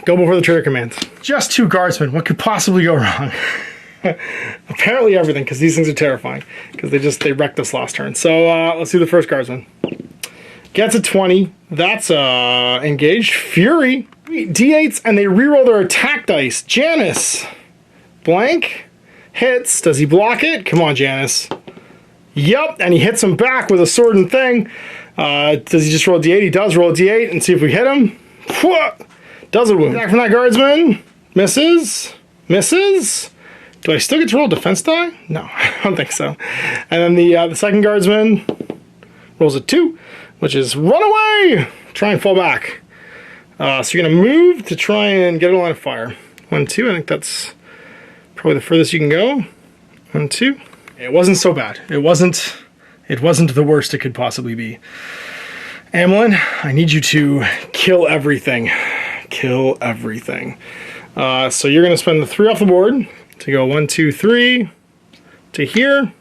Go before the Traitor command. Just 2 guardsmen. What could possibly go wrong? Apparently everything, because these things are terrifying. Because they wrecked us last turn. So let's do the first guardsman. Gets a 20. That's engaged. Fury. D8s, and they reroll their attack dice. Janice. Blank. Hits. Does he block it? Come on, Janice. Yep, and he hits him back with a sword and thing. Does he just roll a d8? He does roll a d8 and see if we hit him. Does a wound. Back from that guardsman. Misses. Misses. Do I still get to roll a defense die? No, I don't think so. And then the second guardsman rolls a 2, which is run away! Try and fall back. So you're going to move to try and get a line of fire. 1, 2, I think that's probably the furthest you can go. 1, 2. It wasn't so bad. It wasn't the worst it could possibly be. Amelin, I need you to kill everything. Kill everything. So you're going to spend the 3 off the board to go 1, 2, 3 to here.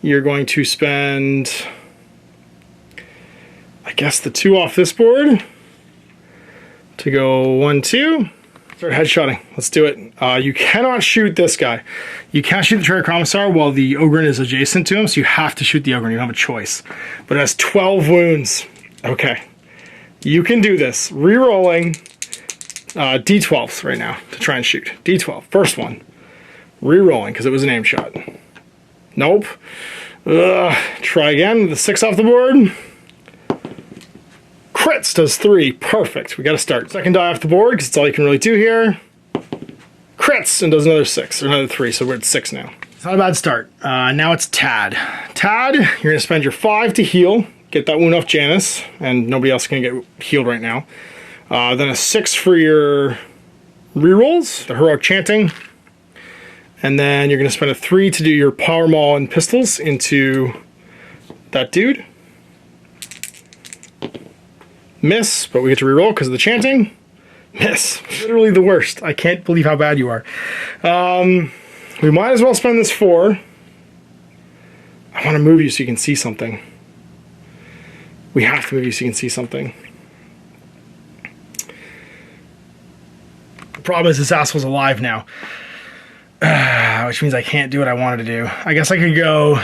You're going to spend, I guess, the 2 off this board to go 1, 2. Start headshotting. Let's do it. You cannot shoot this guy. You can't shoot the Traitor Commissar while the Ogre is adjacent to him, so you have to shoot the Ogre. You don't have a choice. But it has 12 wounds. Okay. You can do this. Rerolling D12s right now to try and shoot. D12. First one. Rerolling because it was an aim shot. Nope. Try again with the 6 off the board. Crits does 3. Perfect. We got to start. Second die off the board because it's all you can really do here. Crits and does another 6 or another 3, so we're at 6 now. It's not a bad start. Now it's Tad. Tad, you're going to spend your 5 to heal. Get that wound off Janice, and nobody else can get healed right now. Then a 6 for your rerolls, the heroic chanting. And then you're going to spend a 3 to do your power maul and pistols into that dude. Miss, but we get to reroll because of the chanting. Miss. Literally the worst. I can't believe how bad you are. We might as well spend this 4. I want to move you so you can see something. We have to move you so you can see something. The problem is this asshole's alive now. Which means I can't do what I wanted to do. I guess I could go...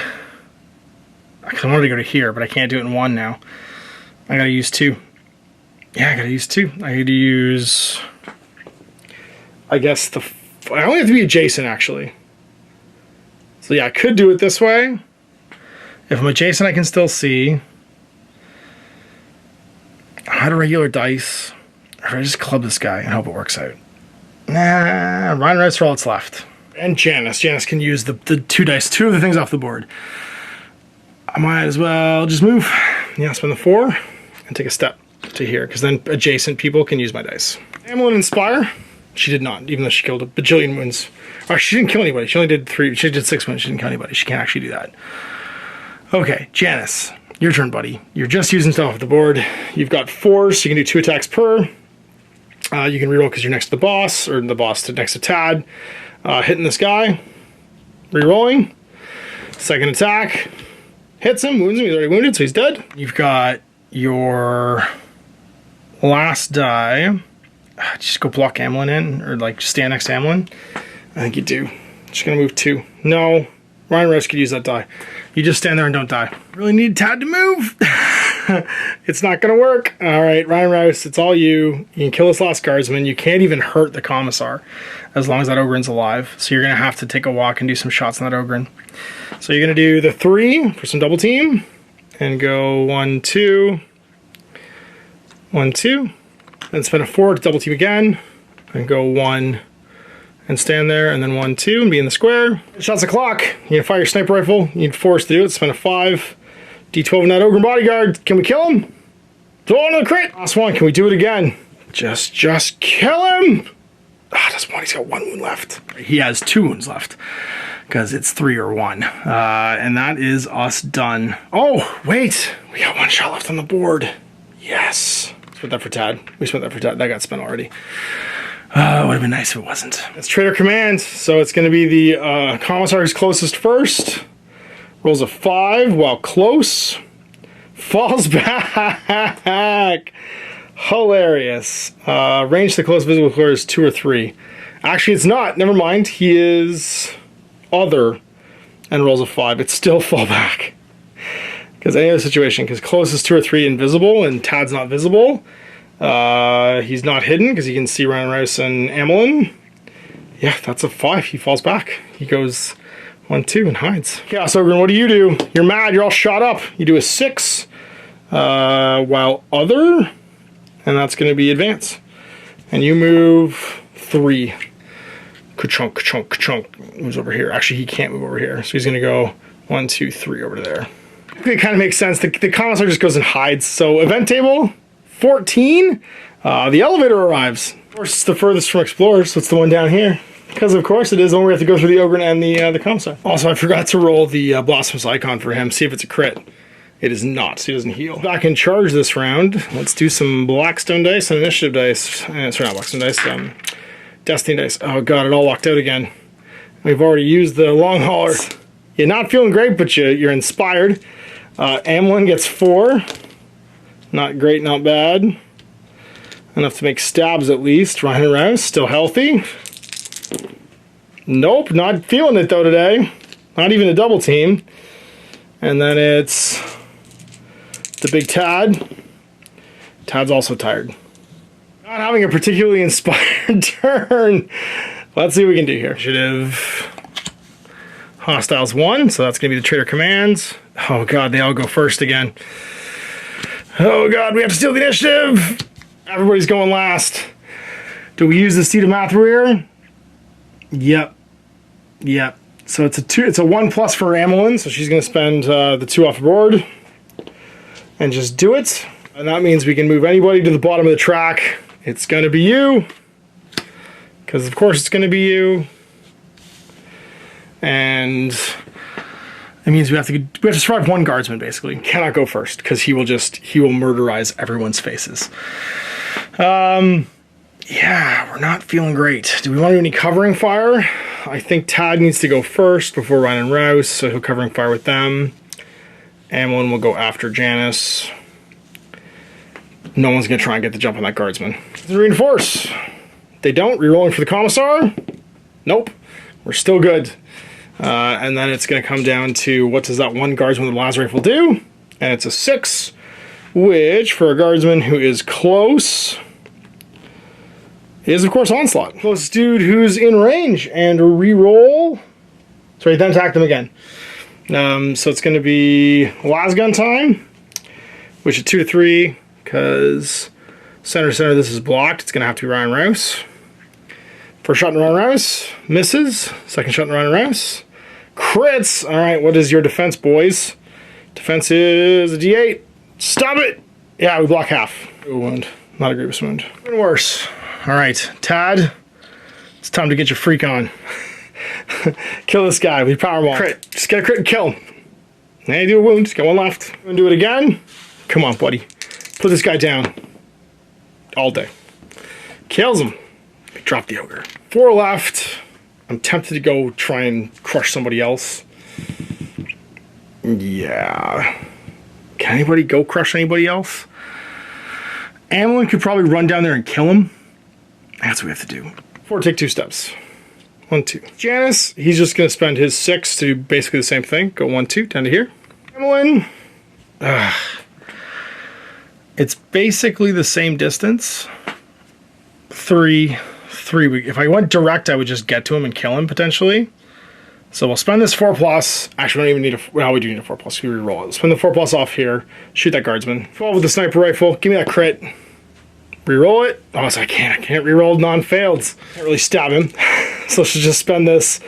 Because I wanted to go to here, but I can't do it in 1 now. I gotta use 2. Yeah, I gotta use 2. I gotta use... I guess I only have to be adjacent, actually. So yeah, I could do it this way. If I'm adjacent, I can still see. I had a regular dice. Or I just club this guy and hope it works out. Nah, Ryan Rice for all that's left. And Janice. Janice can use the 2 dice. 2 of the things off the board. I might as well just move. Yeah, spend the 4 and take a step. to here, because then adjacent people can use my dice. Amelin Inspire. She did not, even though she killed a bajillion wounds. Or she didn't kill anybody. She only did 3. She did 6 wounds. She didn't kill anybody. She can't actually do that. Okay, Janice. Your turn, buddy. You're just using stuff off the board. You've got 4s, so you can do 2 attacks per. You can reroll because you're next to the boss, or the boss next to Tad. Hitting this guy. Rerolling. Second attack. Hits him, wounds him. He's already wounded, so he's dead. You've got your last die. Just go block Amelin in, or like stand next to Amelin. I think you do. Just gonna move 2. No, Ryan Rouse could use that die. You just stand there and don't die. Really need Tad to move. It's not gonna work. All right, Ryan Rouse, it's all you. You can kill this last guardsman. You can't even hurt the commissar as long as that Ogren's alive. So you're gonna have to take a walk and do some shots on that Ogren. So you're gonna do the 3 for some double team and go 1, 2, 1, 2. Then spend a 4 to double team again, and go 1 and stand there, and then 1, 2 and be in the square. Shots the clock. You can fire your sniper rifle. You need 4s to do it. Spend a 5. D12 in that Ogre bodyguard. Can we kill him? Throw another crit. Last one. Can we do it again? Just kill him. That's 1. He's got 1 wound left. He has 2 wounds left because it's 3 or 1. And that is us done. Oh, wait. We got 1 shot left on the board. Yes. Spent that for Tad. We spent that for Tad. That got spent already. Would have been nice if it wasn't. It's Traitor Command, so it's going to be the commissar who's closest first. Rolls a 5 while close. Falls back. Hilarious. Range to close visible clear is 2 or 3. Actually, it's not. Never mind. He is other and rolls a 5. It's still fall back. Because any other situation, because close is 2 or 3 invisible, and Tad's not visible. He's not hidden because he can see Ryan Rouse and Amelin. Yeah, that's a 5. He falls back. He goes 1, 2 and hides. Chaos Ogre, what do? You're mad. You're all shot up. You do a 6 while other, and that's going to be advance. And you move 3. Ka-chunk, ka-chunk, ka-chunk. Moves over here. Actually, he can't move over here, so he's going to go 1, 2, 3 over there. It kind of makes sense. The commissar just goes and hides. So event table 14. The elevator arrives. Of course, it's the furthest from explorers, so it's the one down here. Because of course it is the one where we have to go through the Ogre and the commissar. Also, I forgot to roll the blasphemous icon for him. See if it's a crit. It is not, so he doesn't heal. Back in charge this round. Let's do some Blackstone dice and initiative dice. Sorry, not Blackstone dice. Destiny dice. Oh god, it all locked out again. We've already used the long hauler. You're not feeling great, but you're inspired. Amelin gets 4. Not great, not bad. Enough to make stabs at least. Ryan Rouse, still healthy. Nope, not feeling it though today. Not even a double team. And then it's the big Tad. Tad's also tired. Not having a particularly inspired turn. Let's see what we can do here. Initiative. Hostiles 1, so that's going to be the Traitor Commands. Oh god, they all go first again. Oh god, we have to steal the initiative! Everybody's going last. Do we use the Seat of Mathruir? Yep. Yep. So it's a 2. It's a 1+ for Amelin, so she's going to spend the 2 off the board. And just do it. And that means we can move anybody to the bottom of the track. It's going to be you. Because of course it's going to be you. And it means we have to survive 1 guardsman basically. Cannot go first because he will murderize everyone's faces. Yeah, we're not feeling great. Do we want to do any covering fire? I think Tad needs to go first before Ryan and Rouse, so he'll covering fire with them. Amelin will go after Janice. No one's gonna try and get the jump on that guardsman. Reinforce. They don't. Rerolling for the commissar. Nope. We're still good. And then it's going to come down to what does that 1 guardsman with the las rifle do? And it's a 6, which for a guardsman who is close is of course Onslaught. Closest dude who's in range and reroll. Sorry, then attack them again. So it's going to be las gun time, which is 2 to 3 because center this is blocked. It's going to have to be Ryan Rouse. First shot in Ryan Rouse, misses. Second shot in Ryan Rouse, crits. All right, what is your defense, boys? Defense is a D8. Stop it. Yeah, we block half. A wound, not a grievous wound. Even worse. All right, Tad, it's time to get your freak on. Kill this guy with your power wall. Crit, just get a crit and kill him. Now you do a wound, just got one left. I'm gonna do it again. Come on, buddy. Put this guy down. All day. Kills him. Drop the ogre. 4 left. I'm tempted to go try and crush somebody else. Yeah. Can anybody go crush anybody else? Amelin could probably run down there and kill him. That's what we have to do. 4, take 2 steps. 1, 2. Janice, he's just going to spend his 6 to do basically the same thing. Go 1, 2, down to here. Amelin. It's basically the same distance. 3. If I went direct, I would just get to him and kill him potentially. So we'll spend this 4+. Actually, we don't even need a... Well, we do need a 4+. We reroll it. Spend the 4+ off here. Shoot that guardsman. 12 with the sniper rifle. Give me that crit. Reroll it. Oh, so I can't reroll non-failed. Can't really stab him. So I should just spend this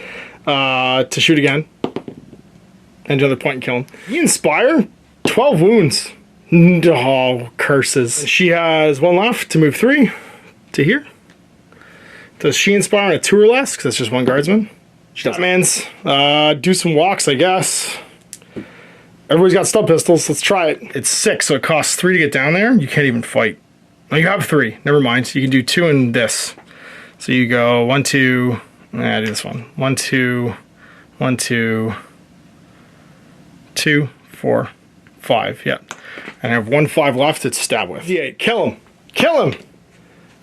to shoot again. And another point and kill him. You inspire? 12 wounds. Oh, curses. She has 1 left to move 3 to here. Does she inspire on a 2 or less? Because that's just 1 guardsman. She does. Mans, do some walks, I guess. Everybody's got stub pistols. Let's try it. It's 6, so it costs 3 to get down there. You can't even fight. Oh, you have 3. Never mind. You can do 2 in this. So you go 1, 2. Nah, do this one. 1, 2, 1, 2, 2, 4, 5. Yeah. And I have 1 5 left to stab with. D8. Kill him. Kill him.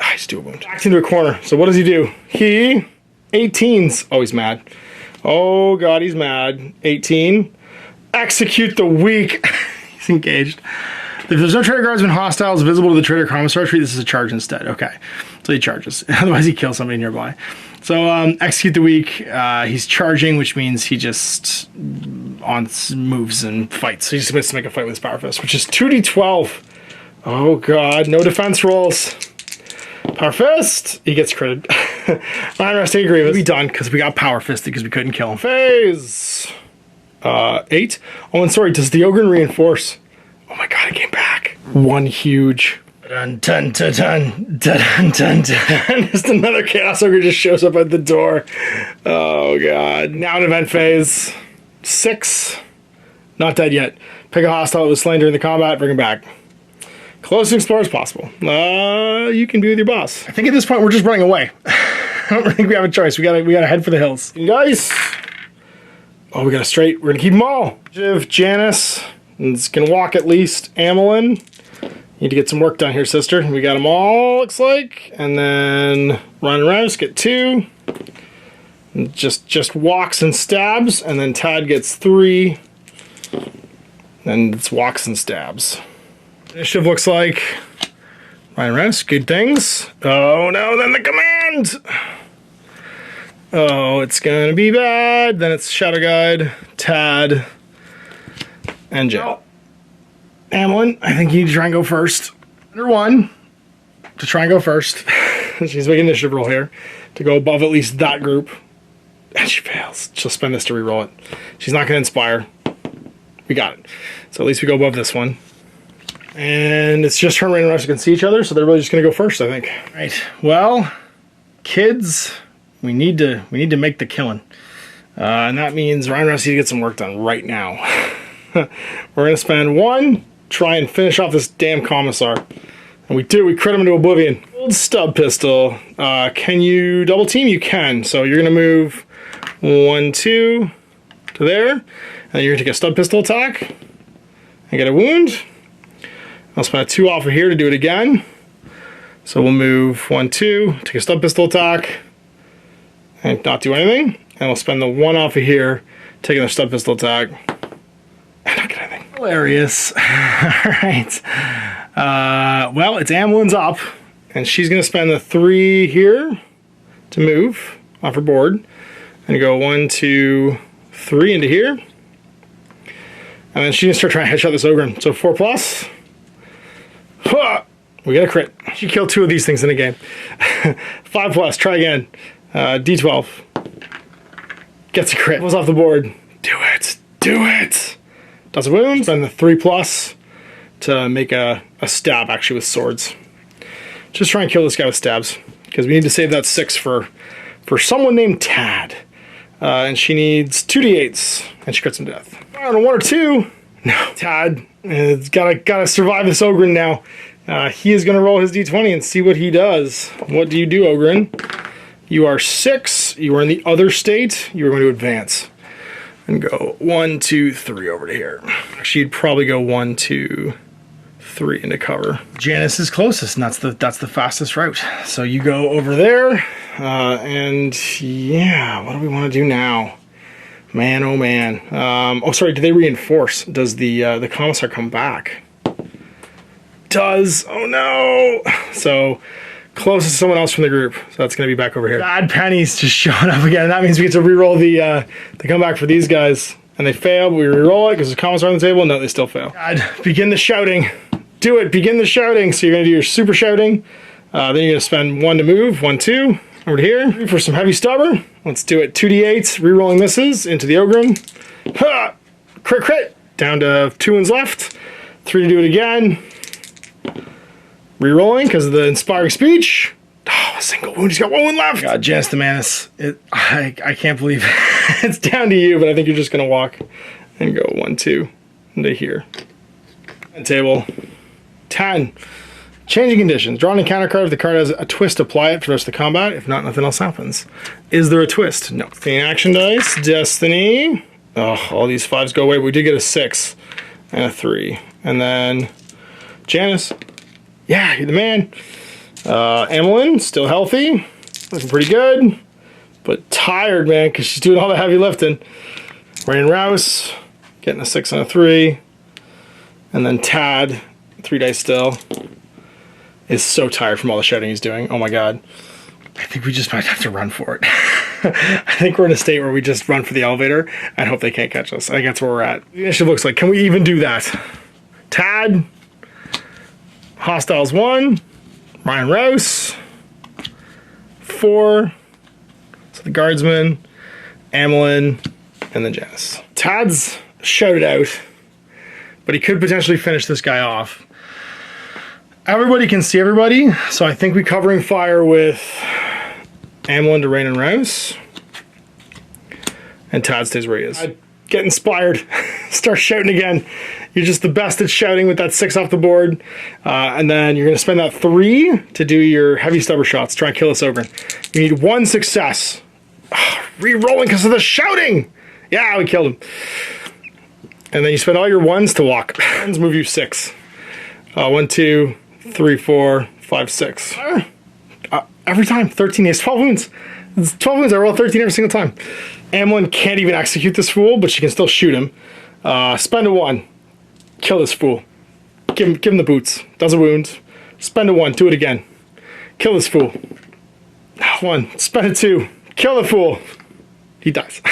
I just do a wound. Backed into a corner. So what does he do? He 18s. Oh, he's mad. Oh god, he's mad. 18. Execute the weak. He's engaged. If there's no traitor guardsman hostiles visible to the traitor commissar, treat this as a charge instead. Okay. So he charges. Otherwise he kills somebody nearby. So execute the weak. He's charging, which means he just moves and fights. So he just wants to make a fight with his power fist, which is 2d12. Oh god, no defense rolls. Power fist, he gets critted. Ryan resting grievous. We'll be done because we got power fisted because we couldn't kill him. Phase 8. Oh, and sorry, does the ogre reinforce? Oh my god, it came back. 1 huge. Dun dun dun dun dun dun dun. Just another chaos ogre just shows up at the door. Oh god. Now in event phase 6. Not dead yet. Pick a hostile that was slain during the combat, bring him back. Close and explore as possible. You can be with your boss. I think at this point we're just running away. I don't think we have a choice. We gotta head for the hills. Guys. Oh, we got a straight. We're gonna keep them all. Jiv, Janice. It's gonna walk at least. Amelin. Need to get some work done here, sister. We got them all, looks like. And then Ryan and Rouse get 2. And just walks and stabs. And then Tad gets 3. And it's walks and stabs. Initiative looks like Ryan Rouse, good things. Oh no, then the command! Oh, it's gonna be bad. Then it's Shadow Guide, Tad, and Joe. Amelin, I think you need to try and go first. Under 1 to try and go first. She's making an initiative roll here to go above at least that group. And she fails. She'll spend this to reroll it. She's not gonna inspire. We got it. So at least we go above this one. And it's just her and Ryan and Rush can see each other, so they're really just gonna go first, I think. Right. Well, kids, we need to make the killing. And that means Ryan Rush needs to get some work done right now. We're gonna spend 1, try and finish off this damn commissar. And we do, we crit him into oblivion. Old stub pistol. Can you double team? You can. So you're gonna move 1, 2 to there, and then you're gonna take a stub pistol attack and get a wound. I'll spend a 2 off of here to do it again. So we'll move 1, 2, take a stub pistol attack, and not do anything. And we'll spend the 1 off of here, taking a stub pistol attack, and not get anything. Hilarious. Alright. Well, it's Amelin's up, and she's going to spend the 3 here to move off her board. And go 1, 2, 3 into here. And then she's going to start trying to headshot this ogre. So 4+. We got a crit. She killed 2 of these things in a game. 5+, try again. D12. Gets a crit. Was off the board. Do it. Do it. Does a wound. Spend the 3+. to make a stab actually with swords. Just try and kill this guy with stabs, because we need to save that 6 for someone named Tad. And she needs 2d8s, and she cuts him to death. On a 1 or 2, no, Tad has gotta survive this Ogren now. He is gonna roll his d20 and see what he does. What do you do, Ogren? You are 6, you are in the other state, you are going to advance. And go 1, 2, 3 over to here. She'd probably go 1, 2, 3 into cover. Janice is closest, and that's the fastest route. So you go over there, and yeah, what do we want to do now? Man, oh man. Oh, sorry, do they reinforce? Does the commissar come back? Does, oh no! So, closest to someone else from the group. So that's gonna be back over here. Bad pennies just showing up again, and that means we get to re-roll the comeback for these guys. And they fail, but we re-roll it because the commissar on the table. No, they still fail. God, begin the shouting. Do it, begin the shouting. So you're gonna do your super shouting. Then you're gonna spend 1 to move, 1, 2, over to here for some heavy stubber. Let's do it, 2d8, re-rolling misses into the Ogren. Ha! Crit, crit, down to 2 ones left. 3 to do it again. Re-rolling because of the inspiring speech. Oh, a single wound, he's got 1 wound left. God, Janice the Manus, I can't believe it. It's down to you, but I think you're just gonna walk and go 1, 2 into here. And table. 10. Changing conditions. Draw an encounter card. If the card has a twist, apply it for the rest of the combat. If not, nothing else happens. Is there a twist? No. Clean action dice. Destiny. Oh, all these 5s go away. We did get a 6 and a 3. And then Janice. Yeah, you're the man. Emmeline, still healthy. Looking pretty good. But tired, man, because she's doing all the heavy lifting. Rain Rouse. Getting a 6 and a 3. And then Tad. 3 dice still. Is so tired from all the shouting he's doing. Oh my god. I think we just might have to run for it. I think we're in a state where we just run for the elevator and hope they can't catch us. I think that's where we're at. The initiative looks like, can we even do that? Tad. Hostiles 1. Ryan Rouse. 4. So the guardsman. Emmeline. And then Janice. Tad's shouted out, but he could potentially finish this guy off. Everybody can see everybody, so I think we're covering fire with Emmeline to Rain and Rouse. And Tad stays where he is. Get inspired. Start shouting again. You're just the best at shouting with that 6 off the board. And then you're going to spend that 3 to do your heavy stubber shots. Try and kill this Ogren. You need 1 success. Re-rolling because of the shouting. Yeah, we killed him. And then you spend all your 1s to walk. 1s move you 6. 1, 2, 3, 4, 5, 6. Every time, 13. He has 12 wounds. It's 12 wounds. I roll 13 every single time. Emmeline can't even execute this fool, but she can still shoot him. Spend a 1. Kill this fool. Give him the boots. Does a wound. Spend a 1. Do it again. Kill this fool. 1. Spend a 2. Kill the fool. He dies.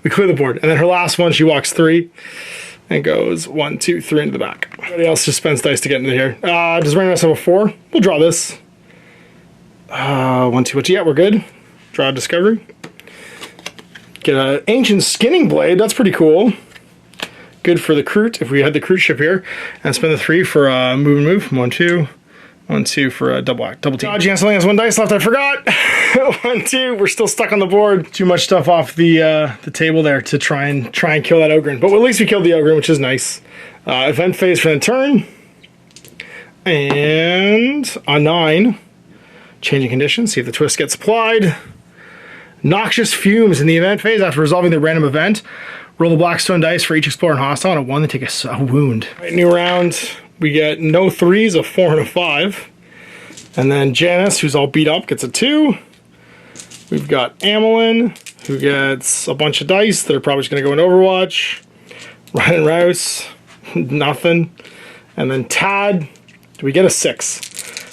We clear the board. And then her last one, she walks 3. And goes 1, 2, 3 into the back. Everybody else just spends dice to get into here. Does Rain Rouse have a 4? We'll draw this. 1, 2, what? Yeah, we're good. Draw a discovery. Get an ancient skinning blade. That's pretty cool. Good for the Kroot if we had the Kroot ship here. And spend the 3 for move and move. 1, 2. 1, 2 for a double team. Janice only has 1 dice left. I forgot. 1, 2. We're still stuck on the board. Too much stuff off the table there to try and kill that Ogren. But at least we killed the Ogren, which is nice. Event phase for the turn. And a 9. Changing conditions. See if the twist gets applied. Noxious fumes in the event phase after resolving the random event. Roll the Blackstone dice for each explorer and hostile. On a 1, they take a wound. Right, new round. We get no 3s, a 4 and a 5. And then Janice, who's all beat up, gets a 2. We've got Emmeline, who gets a bunch of dice that are probably just going to go in Overwatch. Ryan Rouse, nothing. And then Tad, do we get a 6?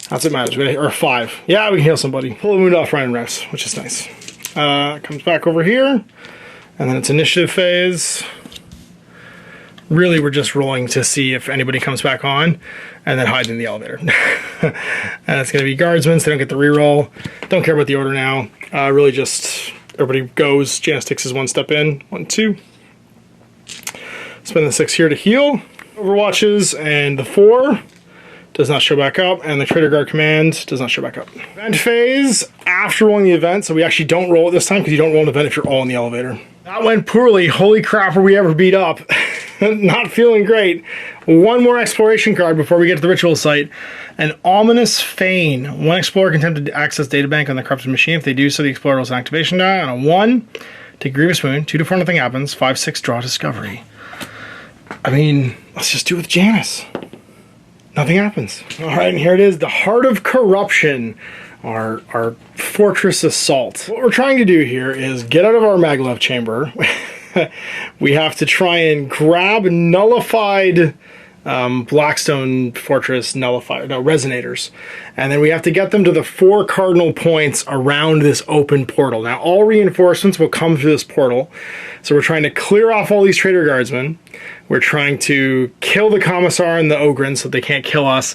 That's what matters. Or a 5. Yeah, we can heal somebody. Pull a wound off Ryan Rouse, which is nice. Comes back over here. And then it's initiative phase. Really, we're just rolling to see if anybody comes back on, and then hide in the elevator. And it's going to be guardsmen, so they don't get the reroll. Don't care about the order now. Really just, everybody goes. Janice takes his 1 step in. 1, 2. Spend the 6 here to heal. Overwatches, and the 4 does not show back up, and the Traitor Guard command does not show back up. Event phase, after rolling the event, so we actually don't roll it this time because you don't roll an event if you're all in the elevator. That went poorly. Holy crap, were we ever beat up. Not feeling great. One more exploration card before we get to the ritual site. An Ominous Feign. One explorer can attempt to access databank on the corrupted machine. If they do so, the explorer rolls an activation die. On a 1, take Grievous Wound. 2 to 4, nothing happens. 5, 6, draw Discovery. I mean, let's just do it with Janice. Nothing happens. All right, and here it is, the Heart of Corruption, our fortress assault. What we're trying to do here is get out of our maglev chamber. We have to try and grab nullified Blackstone Fortress resonators. And then we have to get them to the 4 cardinal points around this open portal. Now, all reinforcements will come through this portal. So we're trying to clear off all these Traitor Guardsmen. We're trying to kill the Commissar and the Ogryn so they can't kill us.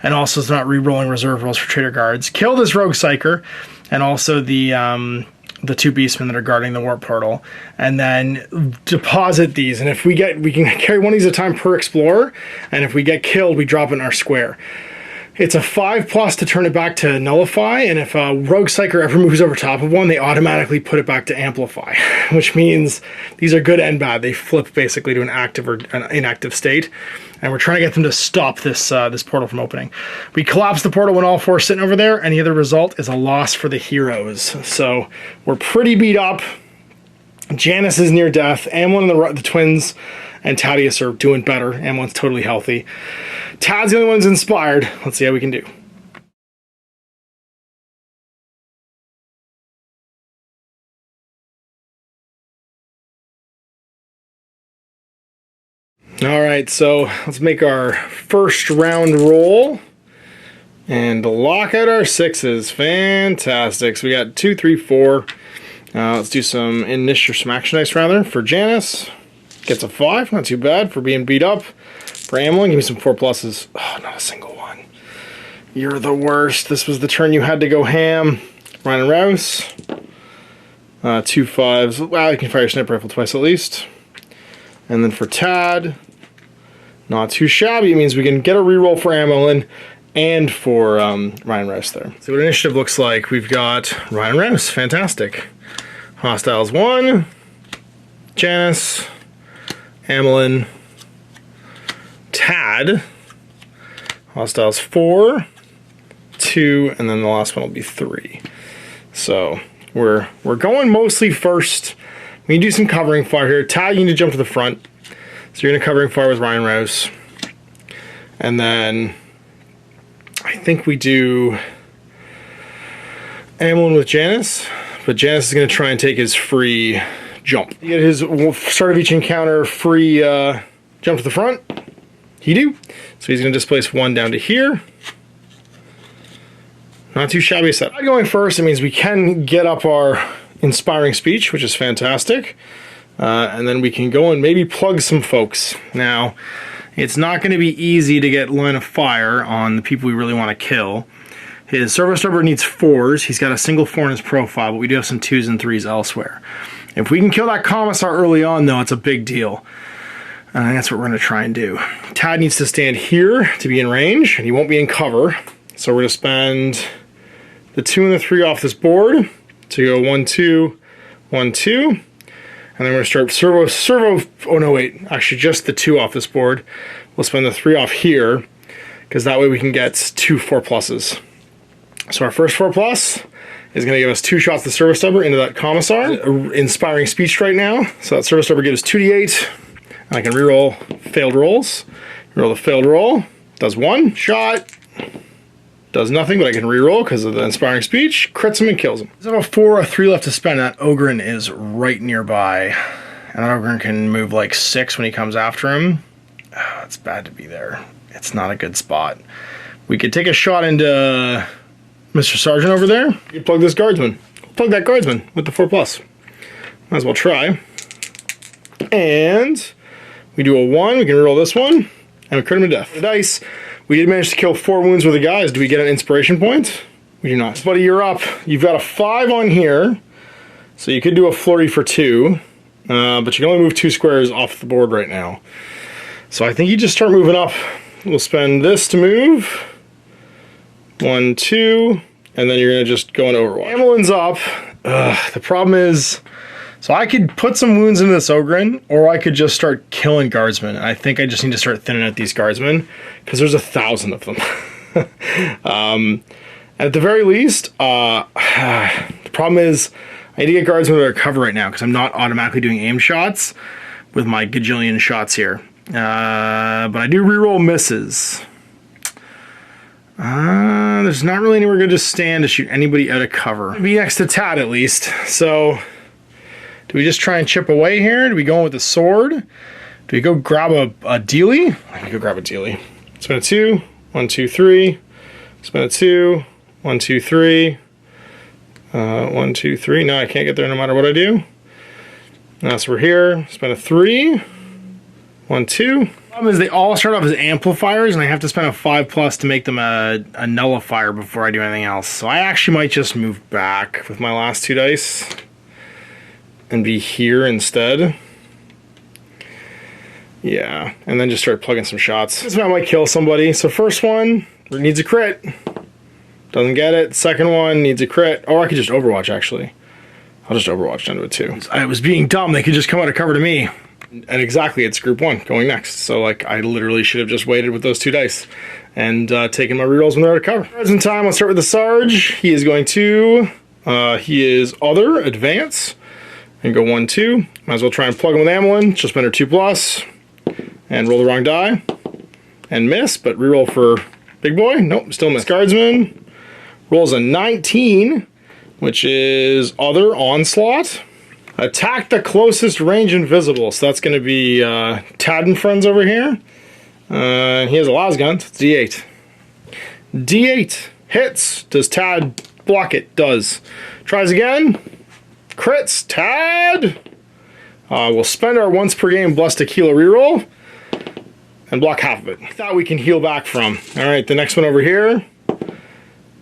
And also it's not re-rolling reserve rolls for Traitor Guards. Kill this Rogue Psyker and also the 2 Beastmen that are guarding the warp portal, and then deposit these. And if we can carry one of these at a time per explorer, and if we get killed, we drop it in our square. It's a 5+ to turn it back to nullify, and if a Rogue Psyker ever moves over top of one, they automatically put it back to amplify, which means these are good and bad. They flip basically to an active or an inactive state, and we're trying to get them to stop this this portal from opening. We collapse the portal when all 4 are sitting over there, and the other result is a loss for the heroes. So we're pretty beat up. Janice is near death. Amlin and the twins and Thaddeus are doing better. Amlin's totally healthy. Tad's the only one who's inspired. Let's see how we can do. All right, so let's make our first round roll and lock out our 6s. Fantastic. So we got 2, 3, 4. Let's do some action dice rather for Janice. Gets a 5, not too bad for being beat up. For Amlin, give me some 4+. Oh, not a single one. You're the worst. This was the turn you had to go ham. Ryan and Rouse. 2 5s. Well, you can fire your sniper rifle twice at least. And then for Tad, not too shabby. It means we can get a reroll for Amlin and for Ryan Rouse there. See what initiative looks like. We've got Ryan Rouse. Fantastic. Hostiles 1. Janice. Amlin. Tad. Hostiles 4. 2. And then the last one will be 3. So we're going mostly first. We can do some covering fire here. Tad, you need to jump to the front. So you're going to covering fire with Ryan Rouse. And then I think we do Amlin with Janice. But Janice is going to try and take his free jump. You get his start of each encounter free jump to the front. He do. So he's going to displace 1 down to here. Not too shabby set. Going first, it means we can get up our inspiring speech, which is fantastic. And then we can go and maybe plug some folks. Now, it's not going to be easy to get line of fire on the people we really want to kill. His servo stubber needs 4s. He's got a single 4 in his profile, but we do have some 2s and 3s elsewhere. If we can kill that Commissar early on, though, it's a big deal. And that's what we're going to try and do. Tad needs to stand here to be in range, and he won't be in cover. So we're going to spend the 2 and the 3 off this board to go 1, 2, 1, 2. And then we're going to start servo, oh no, wait, actually just the 2 off this board. We'll spend the 3 off here, because that way we can get 2 4+. So our first 4+ is going to give us 2 shots of the servo stubber into that Commissar. Inspiring speech right now. So that servo stubber gives 2d8. And I can reroll failed rolls. Reroll the failed roll. Does 1 shot. Does nothing, but I can reroll because of the inspiring speech. Crits him and kills him. There's about 4 or 3 left to spend. That Ogryn is right nearby. And that Ogryn can move like 6 when he comes after him. Oh, it's bad to be there. It's not a good spot. We could take a shot into Mr. Sergeant over there. You plug this guardsman. Plug that guardsman with the 4+. Might as well try. And we do a 1. We can reroll this one. And we crit him to death. The dice. We did manage to kill 4 wounds with the guys. Do we get an inspiration point? We do not. Buddy, you're up. You've got a 5 on here. So you could do a flurry for 2. But you can only move 2 squares off the board right now. So I think you just start moving up. We'll spend this to move. 1, 2, and then you're gonna just go in Overwatch. Amelin's up. The problem is, so I could put some wounds into this Ogryn, or I could just start killing guardsmen. I think I just need to start thinning out these guardsmen, because there's 1,000 of them. At the very least, the problem is I need to get guardsmen to cover right now, because I'm not automatically doing aim shots with my gajillion shots here. But I do reroll misses. There's not really anywhere good to stand to shoot anybody out of cover. Be next to Tad at least. So, do we just try and chip away here? Do we go in with the sword? Do we go grab a dealie? I can go grab a dealie. Spin a 2, 1, 2, 3. Spin a 2, 1, 2, 3. 1, 2, 3. No, I can't get there no matter what I do. So we're here. Spin a 3. 1, 2. The problem is they all start off as amplifiers, and I have to spend a 5+ to make them a nullifier before I do anything else. So I actually might just move back with my last 2 dice and be here instead. Yeah, and then just start plugging some shots. This one I might kill somebody. So first one needs a crit. Doesn't get it. Second one needs a crit. Or I could just Overwatch, actually. I'll just Overwatch down to a 2. I was being dumb. They could just come out of cover to me. And exactly, it's group 1 going next. So, like, I literally should have just waited with those 2 dice and taken my rerolls when they're out of cover. Present time, I'll start with the Sarge. He is going to, he is Other, Advance, and go 1, 2. Might as well try and plug him with Amelin. Just spend her 2+, and roll the wrong die, and miss, but reroll for Big Boy. Nope, still miss. Guardsman rolls a 19, which is Other, Onslaught. Attack the closest range invisible. So that's going to be Tad and friends over here. He has a lasgun. So it's D8. D8 hits. Does Tad block it? Does. Tries again. Crits. Tad. We'll spend our once per game Blessed Tequila reroll and block half of it. That we can heal back from. All right, the next one over here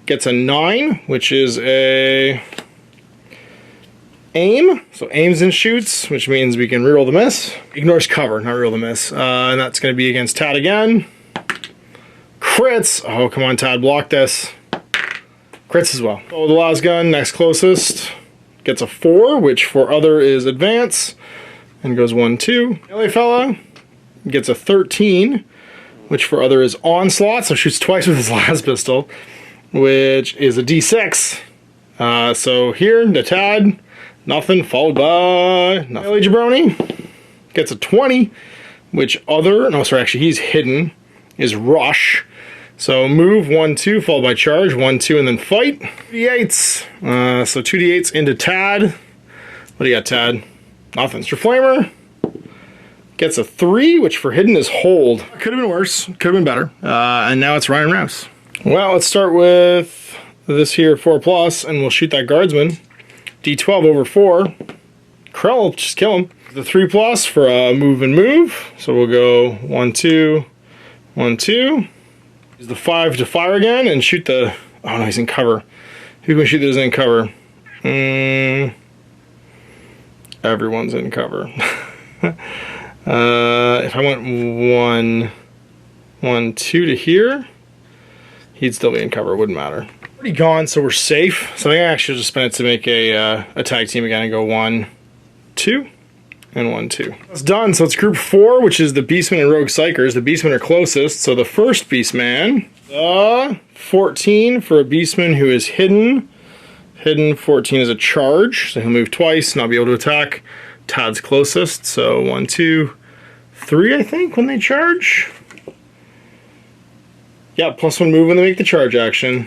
gets a 9, which is a aim. So aims and shoots, which means we can reroll the miss. Ignores cover, not reroll the miss. And that's going to be against Tad again. Crits. Oh, come on, Tad, block this. Crits as well. Oh, the last gun, next closest, gets a 4, which for Other is Advance, and goes 1, 2. LA fella gets a 13, which for Other is Onslaught, so shoots twice with his last pistol, which is a D6. So here, the Tad, nothing, followed by nothing. LA Jabroni gets a 20, which Other, no, sorry, actually he's hidden, is Rush. So move 1, 2, followed by charge, 1, 2, and then fight. 2d8s. So 2d8s into Tad. What do you got, Tad? Nothing. Mr. Flamer gets a 3, which for hidden is hold. Could have been worse. Could have been better. And now it's Ryan Rouse. Well, let's start with this here 4+, and we'll shoot that guardsman. D12 over 4. Krell, just kill him. The 3+ for a move and move. So we'll go 1, 2, 1, 2. Use the 5 to fire again and shoot the... Oh no, he's in cover. Who can shoot this in cover? Everyone's in cover. If I went 1, 1, 2 to here, he'd still be in cover. It wouldn't matter. Already gone, so we're safe. So I think I actually just spent it to make a tag team again and go 1, 2. And 1, 2. That's done. So it's group 4, which is the Beastmen and Rogue Psychers. The Beastmen are closest. So the first Beastman, 14 for a Beastman who is hidden. Hidden 14 is a charge, so he'll move twice, not be able to attack. Tad's closest, so 1, 2, 3, I think, when they charge. Yeah, +1 move when they make the charge action.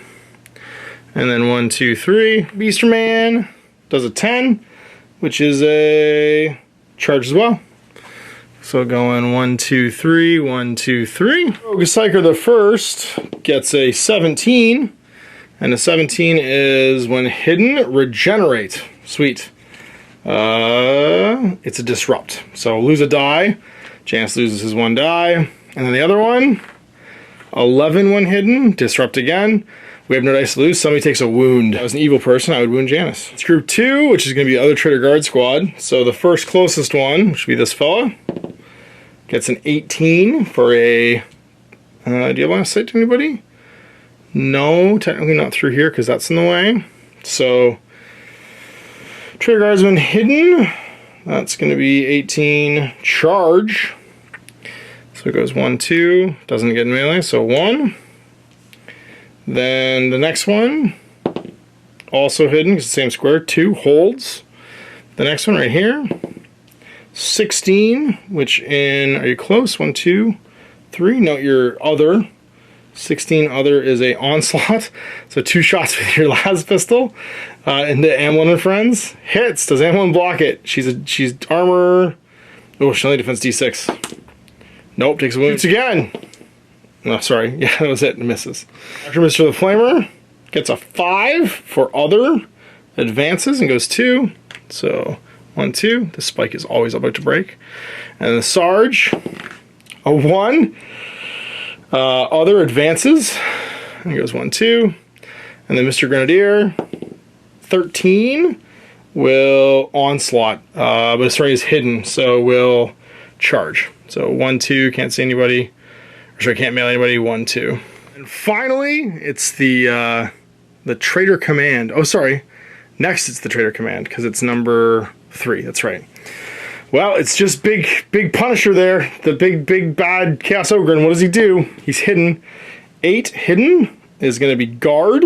And then 1, 2, 3. Beasterman does a 10, which is a charge as well. So going 1, 2, 3, 1, 2, 3. Rogue Psyker the first gets a 17, and a 17 is when hidden, regenerate. Sweet. It's a disrupt. So lose a die. Janice loses his 1 die, and then the other one, 11 when hidden, disrupt again. We have no dice to lose. Somebody takes a wound. If I was an evil person, I would wound Janice. It's group 2, which is going to be the other Traitor Guard squad. So the first closest one, which would be this fella, Gets an 18 for a... do you have line of sight to anybody? No, technically not through here because that's in the way. So, Traitor Guardsman hidden. That's going to be 18 charge. So it goes 1, 2. Doesn't get melee, so 1. Then the next one, also hidden because it's the same square. 2 holds. The next one right here, 16, which in, are you close? 1, 2, 3. No, your other. 16 other is a onslaught. So 2 shots with your last pistol into Amlin and friends. Hits. Does Amlin block it? She's armor. Oh, she only defense D6. Nope, takes a wound. Shoots again. No, sorry. Yeah, that was it. It misses. After Mr. the Flamer gets a 5 for other. Advances and goes 2. So 1, 2. The spike is always about to break. And the Sarge, a 1. Other advances. And goes 1, 2. And then Mr. Grenadier, 13 will onslaught. But his strength is hidden, so will charge. So 1, 2, can't see anybody. Or sorry, can't melee anybody. 1, 2. And finally, it's the Traitor Command. Oh, sorry. Next, it's the Traitor Command because it's number 3. That's right. Well, it's just big Punisher there. The big bad Chaos Ogre. And what does he do? He's hidden. 8 hidden is going to be guard.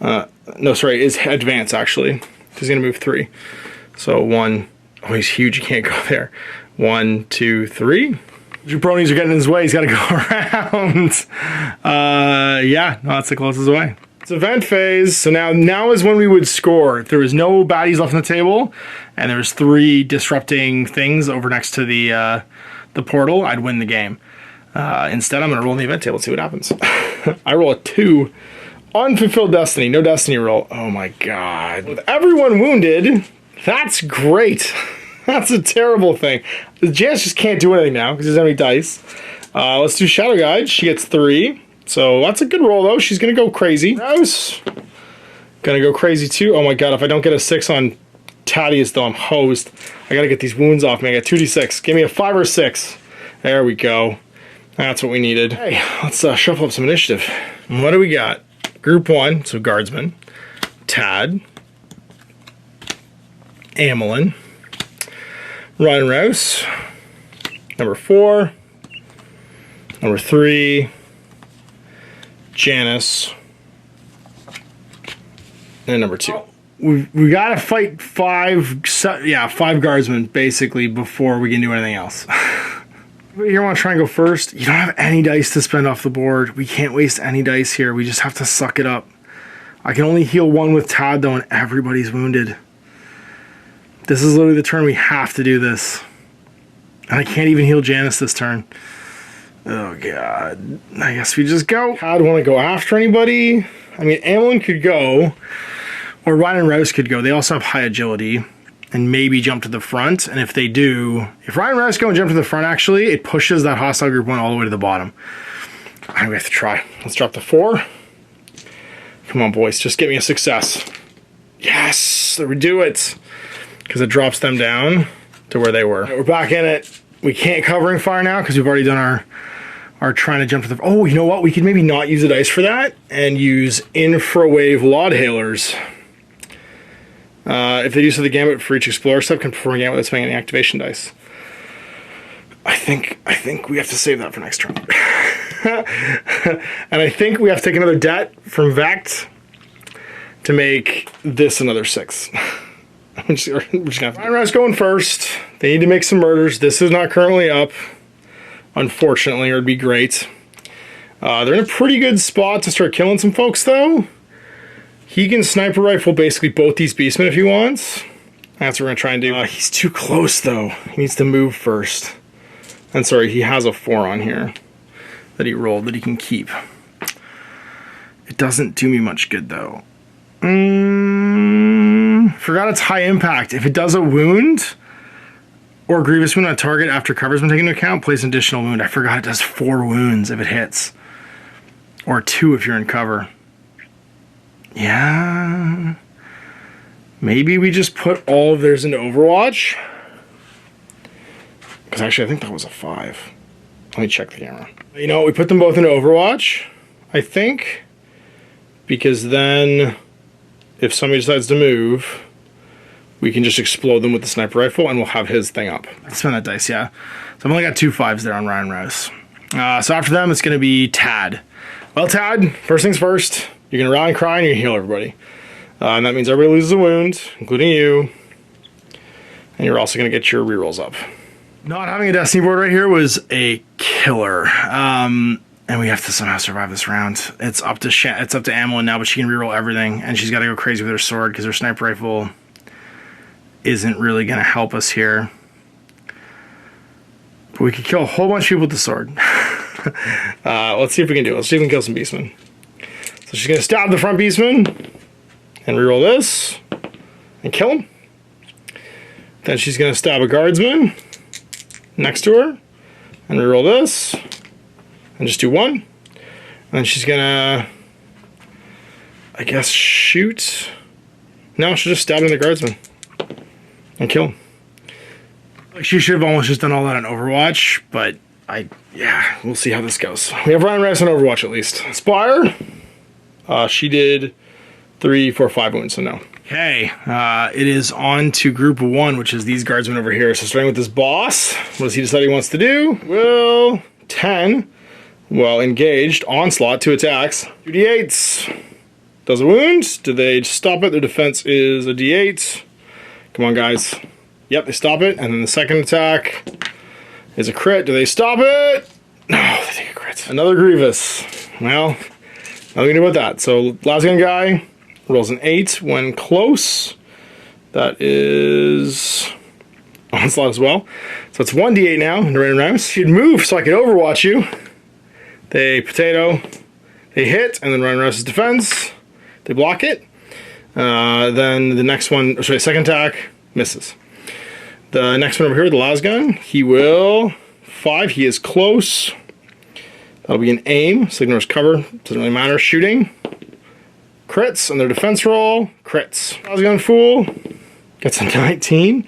No, sorry, is advance actually. He's going to move 3. So 1. Oh, he's huge. You can't go there. 1, 2, 3. Jabronis are getting in his way. He's got to go around. Yeah, no, that's the closest way. It's event phase. So now is when we would score. If there was no baddies left on the table, and there was 3 disrupting things over next to the portal, I'd win the game. Instead, I'm going to roll on the event table and see what happens. I roll a 2. Unfulfilled destiny. No destiny roll. Oh my god. With everyone wounded, that's great. That's a terrible thing. Janice just can't do anything now because there's any dice. Let's do Shadow Guide. She gets 3. So that's a good roll though. She's going to go crazy. Rose. Going to go crazy too. Oh my god, if I don't get a 6 on Thaddeus though, I'm hosed. I got to get these wounds off me. I got 2d6. Give me a 5 or 6. There we go. That's what we needed. Hey, let's shuffle up some initiative. What do we got? Group 1, so Guardsman. Tad. Amelin. Ryan Rouse. Number 4. Number 3. Janice. And number 2. We gotta fight 5 guardsmen basically before we can do anything else. You don't want to try and go first. You don't have any dice to spend off the board. We can't waste any dice here. We just have to suck it up. I can only heal 1 with Tad though, and everybody's wounded. This is literally the turn we have to do this. And I can't even heal Janice this turn. Oh god. I guess we just go. Tad want to go after anybody? I mean, Amelin could go. Or Ryan and Rouse could go. They also have high agility. And maybe jump to the front. And if they do, if Ryan and Rouse go and jump to the front, actually, it pushes that hostile group 1 all the way to the bottom. We have to try. Let's drop the 4. Come on, boys. Just get me a success. Yes! There we do it. Because it drops them down to where they were. Right, we're back in it. We can't covering fire now because we've already done our trying to jump to the... Oh, you know what? We could maybe not use the dice for that and use infrawave Laud Hailers. If they do so, the gambit for each explorer step can perform a gambit without spending any activation dice. I think we have to save that for next turn. And I think we have to take another debt from Vect to make this another 6. we're just gonna have to... Ryan's going first. They need to make some murders. This is not currently up, unfortunately, or it'd be great. They're in a pretty good spot to start killing some folks, though. He can sniper rifle basically both these beastmen if he wants. That's what we're going to try and do. He's too close, though. He needs to move first. And sorry, he has a 4 on here that he rolled that he can keep. It doesn't do me much good, though. Forgot it's high impact. If it does a wound or grievous wound on target after cover's been taken into account, place an additional wound. I forgot it does 4 wounds if it hits. Or 2 if you're in cover. Yeah. Maybe we just put all of theirs into Overwatch. Because actually, I think that was a 5. Let me check the camera. You know, we put them both into Overwatch, I think, because then if somebody decides to move, we can just explode them with the sniper rifle and we'll have his thing up. Let's spin that dice, yeah. So I've only got 2 5s there on Ryan Rouse. So after them, it's going to be Tad. Well, Tad, first things first, you're going to rally and cry and you're going to heal everybody. And that means everybody loses a wound, including you. And you're also going to get your rerolls up. Not having a Destiny board right here was a killer. And we have to somehow survive this round. It's up to Amelin now, but she can reroll everything. And she's got to go crazy with her sword because her sniper rifle isn't really going to help us here. But we could kill a whole bunch of people with the sword. Let's see if we can do it. Let's see if we can kill some beastmen. So she's going to stab the front beastman and reroll this and kill him. Then she's going to stab a guardsman next to her and reroll this and just do 1. And then she's going to, I guess, shoot. No, she'll just stab in the guardsman and kill him. She should have almost just done all that on Overwatch, but yeah, we'll see how this goes. We have Ryan Rice on Overwatch at least. Spire, she did 3, 4, 5 wounds, so no. Okay, it is on to group 1, which is these guardsmen over here. So starting with this boss, what does he decide he wants to do? Well, 10, well, engaged, onslaught, 2 attacks, 2 d8s. Does a wound. Do they stop it? Their defense is a d8. Come on, guys. Yep, they stop it. And then the second attack is a crit. Do they stop it? No, they take a crit. Another Grievous. Well, nothing to do about that. So, Lasgun guy rolls an 8 when close. That is onslaught as well. So it's 1d8 now in random rounds. She'd move so I could overwatch you. They potato. They hit, and then Ryan Rouse's defense. They block it. Then the next one, sorry, second attack, misses. The next one over here, the Lasgun, he will 5. He is close. That'll be an aim. So ignores cover. Doesn't really matter. Shooting. Crits on their defense roll. Crits. Lasgun Fool gets a 19.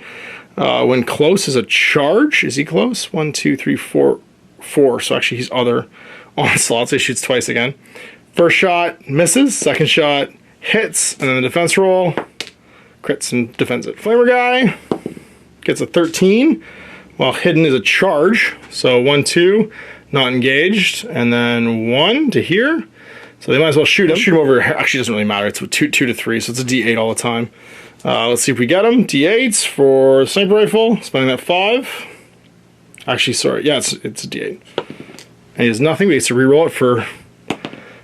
When close is a charge. Is he close? 1, 2, 3, 4. 4. So actually he's other onslaught. So he shoots twice again. First shot misses. Second shot hits. And then the defense roll. Crits and defends it. Flamer guy gets a 13. While hidden is a charge. So 1, 2. Not engaged. And then 1 to here. So they might as well shoot him. Shoot him over. Actually, it doesn't really matter. It's 2 to 3, so it's a D8 all the time. Let's see if we get him. D8s for sniper rifle. Spending that 5. Actually, sorry. Yeah, it's a D8. And he does nothing. We get to reroll it for the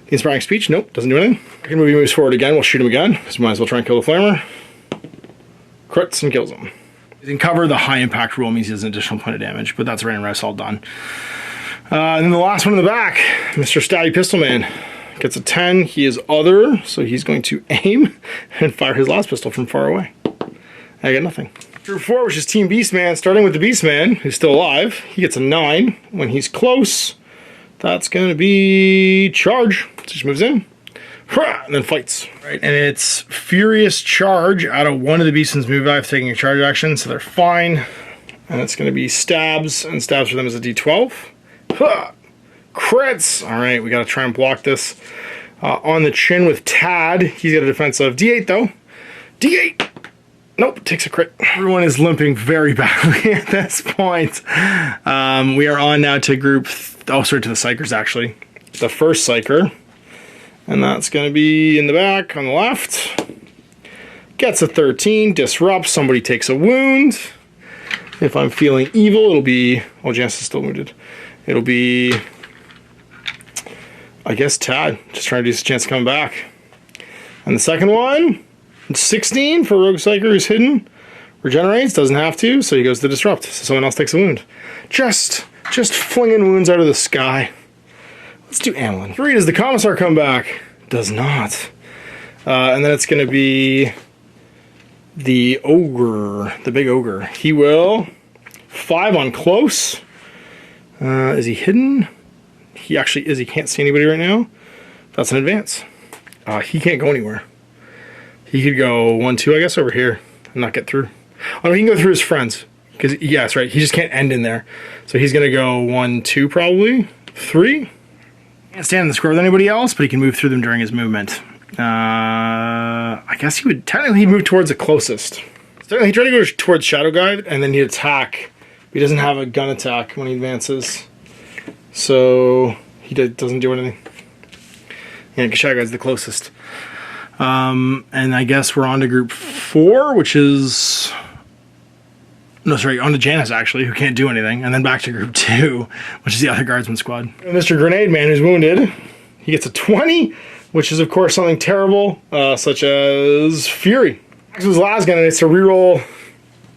inspiring speech. Nope, doesn't do anything. Okay, movie moves forward again. We'll shoot him again. So we might as well try and kill the flamer. Crits and kills him. He can cover. The high impact roll means he has an additional point of damage, but that's random rest all done. And then the last one in the back, Mr. Stabby Pistol Man. Gets a 10. He is other, so he's going to aim and fire his last pistol from far away. I get nothing. Group 4, which is Team Beastman, starting with the Beastman, who's still alive. He gets a 9. When he's close, that's going to be charge. So he just moves in. And then fights. Right, and it's Furious Charge out of one of the Beastman's move dive taking a charge action, so they're fine. And it's going to be stabs, and stabs for them is a D12. Crits! Alright, we gotta try and block this. On the chin with Tad. He's got a defense of D8 though. D8! Nope, takes a crit. Everyone is limping very badly at this point. We are on now to group... to the Psychers actually. The first Psycher. And that's gonna be in the back on the left. Gets a 13. Disrupts. Somebody takes a wound. If I'm feeling evil, it'll be... oh, Janice is still wounded. It'll be... I guess Tad, just trying to do his chance of coming back. And the second one, 16 for Rogue Psyker who's hidden. Regenerates, doesn't have to, so he goes to Disrupt. So someone else takes a wound. Just flinging wounds out of the sky. Let's do Amelin. 3, does the Commissar come back? Does not. And then it's going to be the Ogre, the big Ogre. He will 5 on close. Is he hidden? He actually is. He can't see anybody right now. That's an advance. He can't go anywhere. He could go 1, 2, I guess, over here and not get through. Oh, no, he can go through his friends. Because, yes, right, he just can't end in there. So he's going to go 1, 2, probably. 3. Can't stand in the square with anybody else, but he can move through them during his movement. I guess he would technically move towards the closest. So he tried to go towards Shadow Guide, and then he'd attack. He doesn't have a gun attack when he advances. So he doesn't do anything. Yeah, because Shadow Guide's the closest. And I guess we're on to group 4, which is... No, sorry, on to Janice, actually, who can't do anything. And then back to group 2, which is the other guardsman squad. And Mr. Grenade Man, who's wounded, he gets a 20, which is, of course, something terrible, such as Fury. This was last gun, and it's a reroll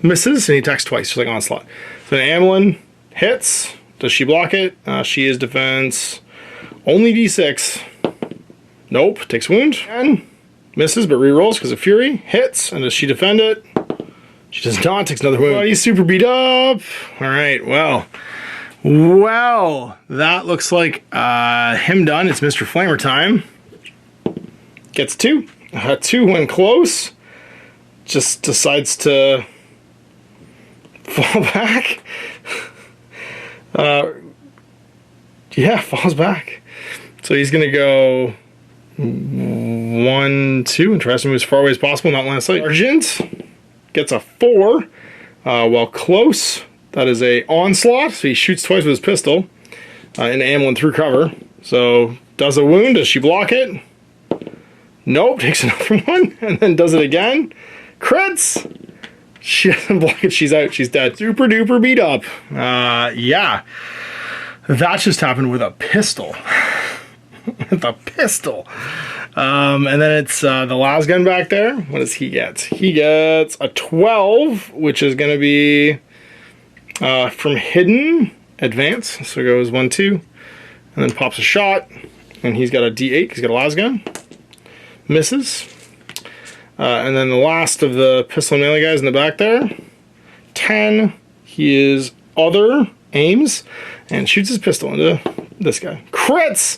misses, and he attacks twice, just like Onslaught. So an Amelin hits. Does she block it? She is defense only D6. Nope, takes wound. And misses, but rerolls because of Fury. Hits, and does she defend it? She does not, takes another wound. Oh, he's super beat up. All right, well, that looks like him done. It's Mr. Flamer time. Gets 2. 2 when close. Just decides to fall back. Yeah, falls back. So he's going to go 1, 2, and tries to move as far away as possible, not line of sight. Sergeant gets a 4 while close. That is a onslaught, so he shoots twice with his pistol and Amelin through cover. So does a wound. Does she block it? Nope, takes another one and then does it again. Crits. She doesn't block it. She's out. She's dead. Super duper beat up. Yeah, that just happened with a pistol. With a pistol. And then it's the last gun back there. What does he get? He gets a 12, which is going to be from hidden advance. So it goes 1, 2, and then pops a shot. And he's got a D8. He's got a las gun. Misses. And then the last of the pistol and melee guys in the back there. 10. He is other aims and shoots his pistol into this guy. Crits!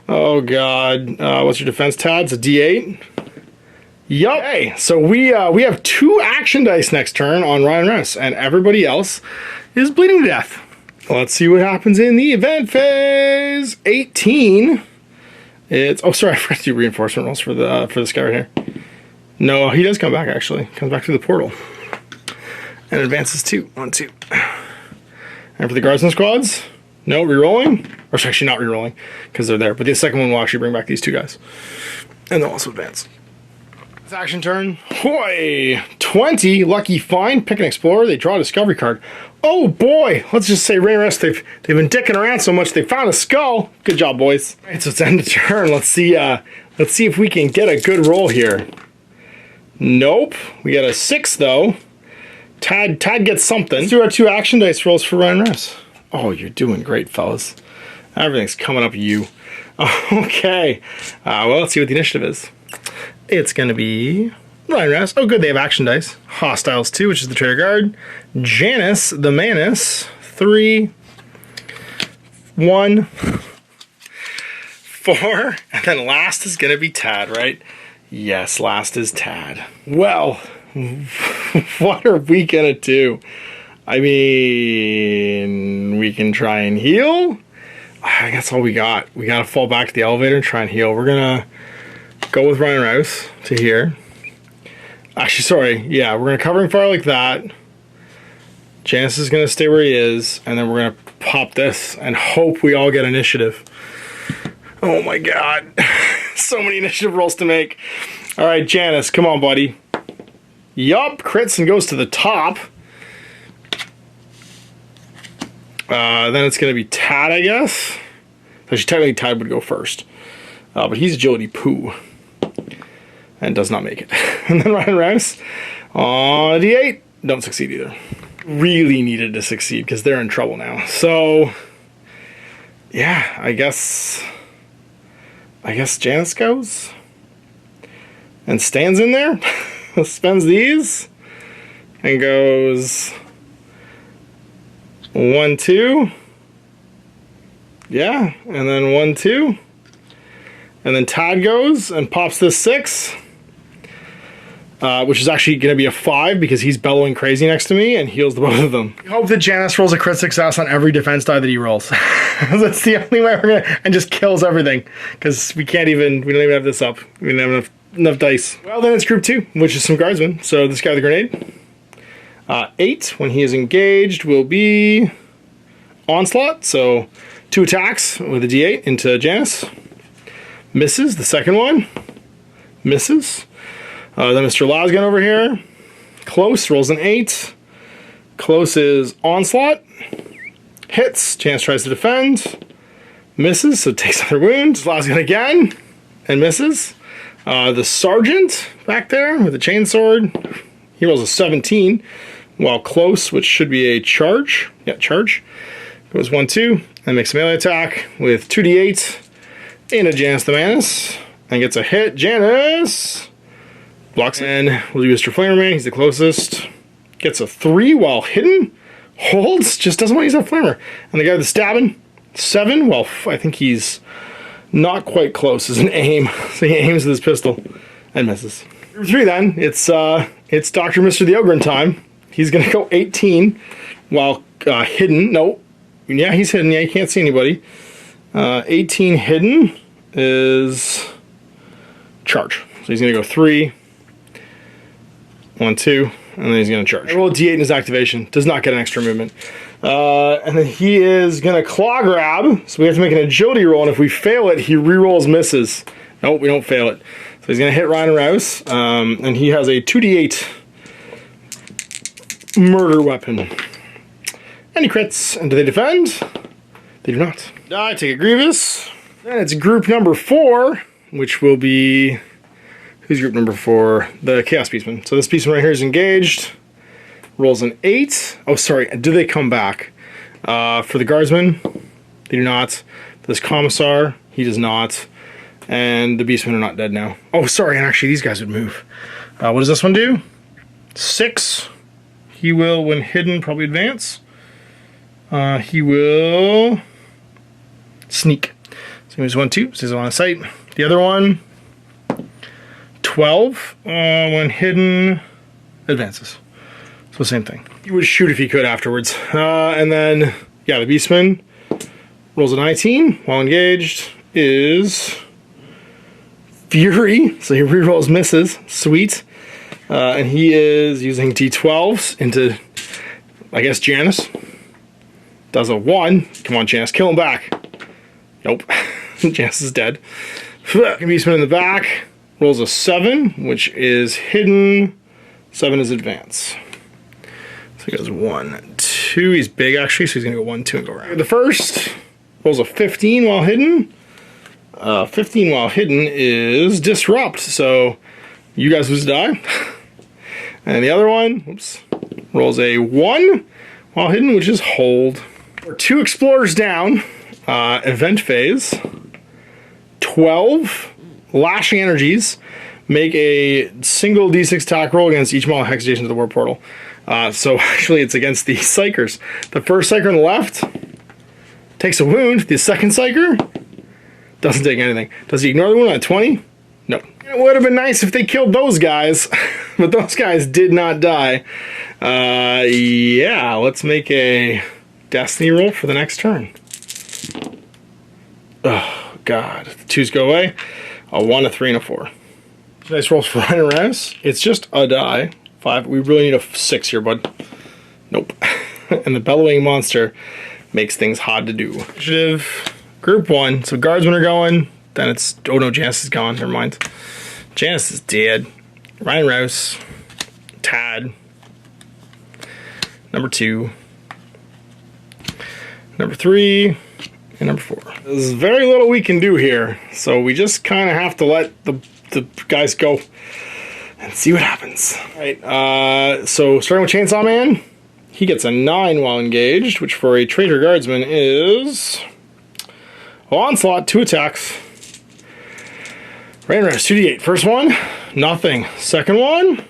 Oh god. What's your defense, Tad? It's a D8. Yup. Okay, so we have 2 action dice next turn on Ryan Rouse, and everybody else is bleeding to death. Let's see what happens in the event phase. 18. It's I forgot to do reinforcement rolls for this guy right here. No, he does come back actually. Comes back through the portal. And advances 2. 1, 2. And for the guardsman squads, no rerolling. Or actually not rerolling, because they're there. But the second one will actually bring back these 2 guys. And they'll also advance. It's action turn. Hoi! 20. Lucky find. Pick an explorer. They draw a discovery card. Oh boy! Let's just say Ramirez, they've been dicking around so much they found a skull. Good job, boys. Alright, so it's end of turn. Let's see if we can get a good roll here. Nope. We got a 6 though. Tad gets something. Let's do our 2 action dice rolls for Ryan Rouse. Oh, you're doing great, fellas. Everything's coming up you. Okay. Well, let's see what the initiative is. It's going to be Ryan Rouse. Oh, good. They have action dice. Hostiles 2, which is the traitor guard. Janice, the Manus. 3. 1. 4. And then last is going to be Tad, right? Yes, last is Tad. Well, what are we going to do? I mean, we can try and heal. I guess that's all we got. We got to fall back to the elevator and try and heal. We're going to go with Ryan Rouse to here. Actually, sorry. Yeah, we're going to covering fire like that. Janice is going to stay where he is. And then we're going to pop this and hope we all get initiative. Oh my god. So many initiative rolls to make. All right, Janice, come on, buddy. Yup, crits and goes to the top. Then it's going to be Tad, I guess. Actually, technically Tad would go first. But he's agility poo. And does not make it. And then Ryan Rouse on D8. Don't succeed either. Really needed to succeed because they're in trouble now. So, yeah, I guess Janice goes. And stands in there. Spends these. And goes 1, 2. Yeah, and then 1, 2. And then Tad goes and pops this 6. which is actually going to be a 5 because he's bellowing crazy next to me and heals the both of them. I hope that Janice rolls a crit success on every defense die that he rolls. That's the only way we're going to, and just kills everything, because we don't even have this up. We don't have enough dice. Well, then it's group 2, which is some guardsmen. So this guy with the grenade. 8, when he is engaged, will be onslaught. So 2 attacks with a d8 into Janice. Misses the second one. Misses. Then Mr. Lasgun over here. Close, rolls an 8. Close is onslaught. Hits, Janice tries to defend. Misses, so takes another wound. Lasgun again, and misses. The sergeant back there with the chainsword, he rolls a 17, while close, which should be a charge. Yeah, charge. Goes 1-2, and makes a melee attack with 2d8 into Janice the Manus, and gets a hit. Janice blocks, and we'll do Mr. Flamerman, he's the closest. Gets a 3 while hidden. Holds, just doesn't want to use that flamer. And the guy with the stabbing, 7, well, I think he's not quite close as an aim. So he aims with his pistol and misses. Group 3 then, it's Dr. Mr. the Ogren time. He's gonna go 18 while hidden. No, yeah, he's hidden. Yeah, you can't see anybody. 18 hidden is charge. So he's gonna go 3, 1, 2, and then he's gonna charge. I roll a d8 in his activation. Does not get an extra movement. And then he is gonna claw grab. So we have to make an agility roll, and if we fail it, he re-rolls misses. Nope, we don't fail it. So he's gonna hit Ryan Rouse, and he has a 2d8 murder weapon. And he crits. And do they defend? They do not. I take a Grievous. Then it's group number 4, which will be... Who's group number 4? The Chaos Beastman. So this Beastman right here is engaged. Rolls an 8. Oh, sorry. Do they come back? For the Guardsman, they do not. For this Commissar, he does not. And the Beastmen are not dead now. Oh, sorry. And actually, these guys would move. What does this one do? 6. He will, when hidden, probably advance. He will sneak. So he moves 1, 2. Stays on sight. The other one, 12. When hidden, advances. So same thing. He would shoot if he could afterwards. And then, yeah, the Beastman rolls a 19 while engaged. Is Fury. So he rerolls misses. Sweet. And he is using D12s into, I guess, Janice. Does a 1. Come on, Janice. Kill him back. Nope. Janice is dead. Beastman in the back. Rolls a 7, which is hidden. 7 is advance. So he goes 1, 2. He's big, actually, so he's going to go 1, 2, and go around. The first rolls a 15 while hidden. 15 while hidden is Disrupt. So you guys lose a die. And the other one, oops, rolls a 1 while hidden, which is Hold. We're 2 explorers down. Event phase. 12 lashing energies. Make a single d6 attack roll against each model hexadation to the warp portal. So actually it's against the Psychers. The first Psycher on the left takes a wound. The second Psycher doesn't take anything. Does he ignore the wound on 20? No. It would have been nice if they killed those guys, but those guys did not die. Yeah, let's make a destiny roll for the next turn. Oh, God. The 2s go away. A 1, a 3, and a 4. Nice rolls for Ryan Rouse. It's just a die. 5. We really need a 6 here, bud. Nope. And the Bellowing Monster makes things hard to do. Initiative. Group 1. So Guardsmen are going. Then it's... Oh, no, Janice is gone. Never mind. Janice is dead. Ryan Rouse. Tad. Number 2. Number 3. And number 4. There's very little we can do here. So we just kind of have to let the guys go and see what happens. All right, so starting with Chainsaw Man, he gets a 9 while engaged, which for a Traitor Guardsman is Onslaught, 2 attacks. Rain Rest, 2d8. First one, nothing. Second one,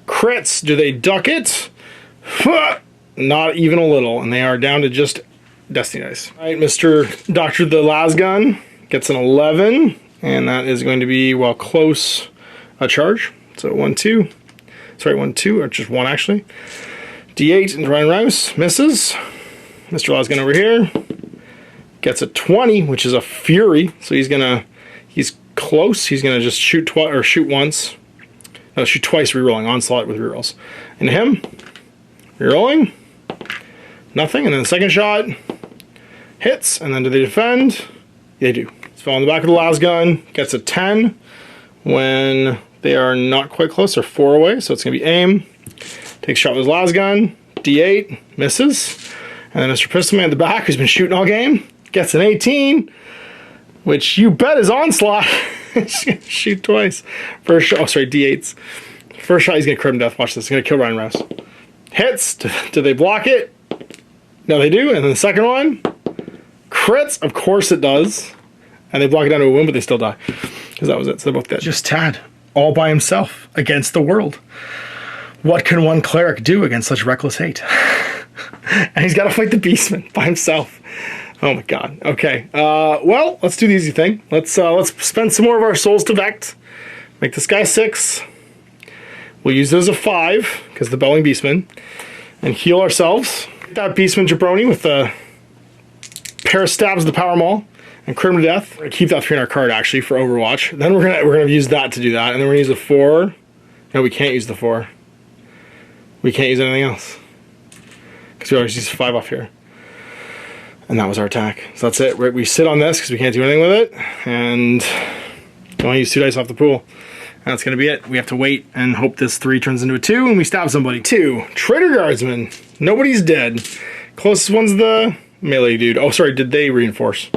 crits. Do they duck it? Not even a little, and they are down to just Destiny dice. All right, Mr. Dr. the Lasgun gets an 11. And that is going to be, well, close, a charge. So 1, 2. Sorry, 1, 2, or just 1 actually. D8 and Ryan Rouse misses. Mr. Lasgun over here gets a 20, which is a fury. So he's close. He's gonna just shoot twice or shoot once. No, shoot twice, rerolling. Onslaught with rerolls. And him, rerolling, nothing. And then the second shot hits. And then do they defend? They do. It's fell on the back of the Lasgun. Gets a 10 when they are not quite close. They're 4 away. So it's gonna be aim. Takes a shot with his Lasgun. D8 misses. And then Mr. Pistolman at the back, who's been shooting all game, gets an 18, which you bet is Onslaught. He's gonna shoot twice. First shot, oh sorry, D8s. First shot, he's gonna crit him death. Watch this. He's gonna kill Ryan Rouse. Hits. Do they block it? No, they do. And then the second one, crits. Of course it does. And they block it down to a win, but they still die. Because that was it. So they're both dead. Just Tad, all by himself against the world. What can one cleric do against such reckless hate? And he's got to fight the Beastman by himself. Oh my god. Okay. Well, let's do the easy thing. Let's spend some more of our souls to Vect. Make this guy 6. We'll use it as a 5 because the Belling Beastman, and heal ourselves. Get that Beastman jabroni with a pair of stabs of the Power Maul and crit him to death. We're gonna keep that 3 in our card actually for Overwatch. Then we're gonna use that to do that, and then we're gonna use the 4. No, we can't use the 4. We can't use anything else because we always use 5 off here. And that was our attack. So that's it. We sit on this because we can't do anything with it. And we only use 2 dice off the pool. And that's going to be it. We have to wait and hope this 3 turns into a 2 and we stab somebody. 2. Traitor Guardsman. Nobody's dead. Closest one's the melee dude. Oh, sorry. Did they reinforce?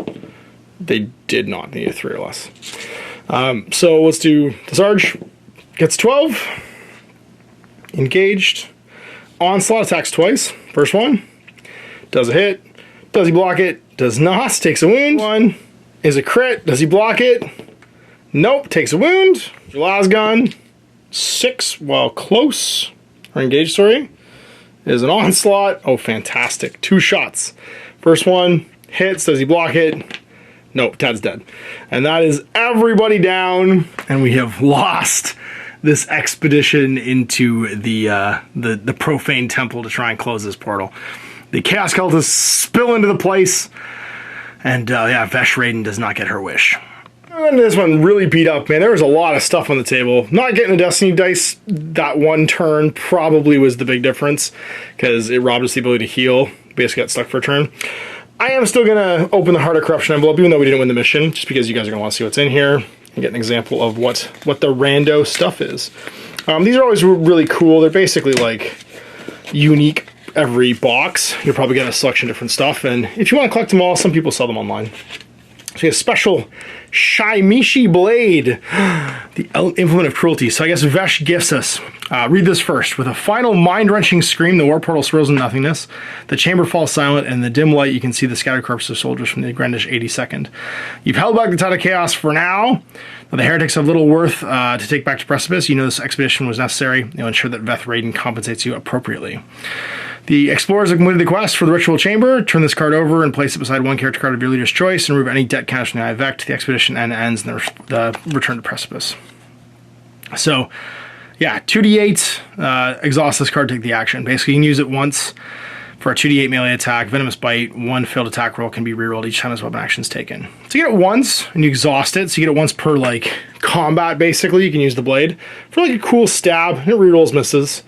They did not. They need a 3 or less. So let's do the Sarge. Gets 12. Engaged. Onslaught attacks twice. First one. Does a hit. Does he block it? Does not. Takes a wound. 1 is a crit. Does he block it? Nope. Takes a wound. Your Lasgun. 6 while close. Or engaged, sorry. Is an onslaught. Oh, fantastic. 2 shots. First one hits. Does he block it? Nope. Tad's dead. And that is everybody down. And we have lost this expedition into the profane temple to try and close this portal. The Chaos Cultists spill into the place, and yeah, Vesh Raiden does not get her wish. And this one really beat up, man. There was a lot of stuff on the table. Not getting a Destiny dice that one turn probably was the big difference, because it robbed us the ability to heal. Basically got stuck for a turn. I am still going to open the Heart of Corruption envelope, even though we didn't win the mission, just because you guys are going to want to see what's in here and get an example of what the rando stuff is. These are always really cool. They're basically like unique every box. You'll probably get a selection of different stuff, and if you want to collect them all, some people sell them online. So you have a special Shaimishi Blade, the Implement of Cruelty. So I guess Vesh gifts us. Read this first. With a final mind-wrenching scream, the war portal swirls in nothingness. The chamber falls silent, and in the dim light you can see the scattered corpses of soldiers from the Grendish 82nd. You've held back the tide of chaos for now. The heretics have little worth to take back to Precipice. You know this expedition was necessary. You'll ensure that Veth Raiden compensates you appropriately. The explorers have completed the quest for the ritual chamber. Turn this card over and place it beside one character card of your leader's choice and remove any debt counters from the Eye of Vect. The expedition ends and the return to Precipice. So, yeah, 2d8, exhaust this card, take the action. Basically, you can use it once for a 2d8 melee attack. Venomous Bite, 1 failed attack roll can be rerolled each time this weapon action is taken. So you get it once, and you exhaust it. So you get it once per, like, combat, basically. You can use the blade for, like, a cool stab. And it rerolls misses.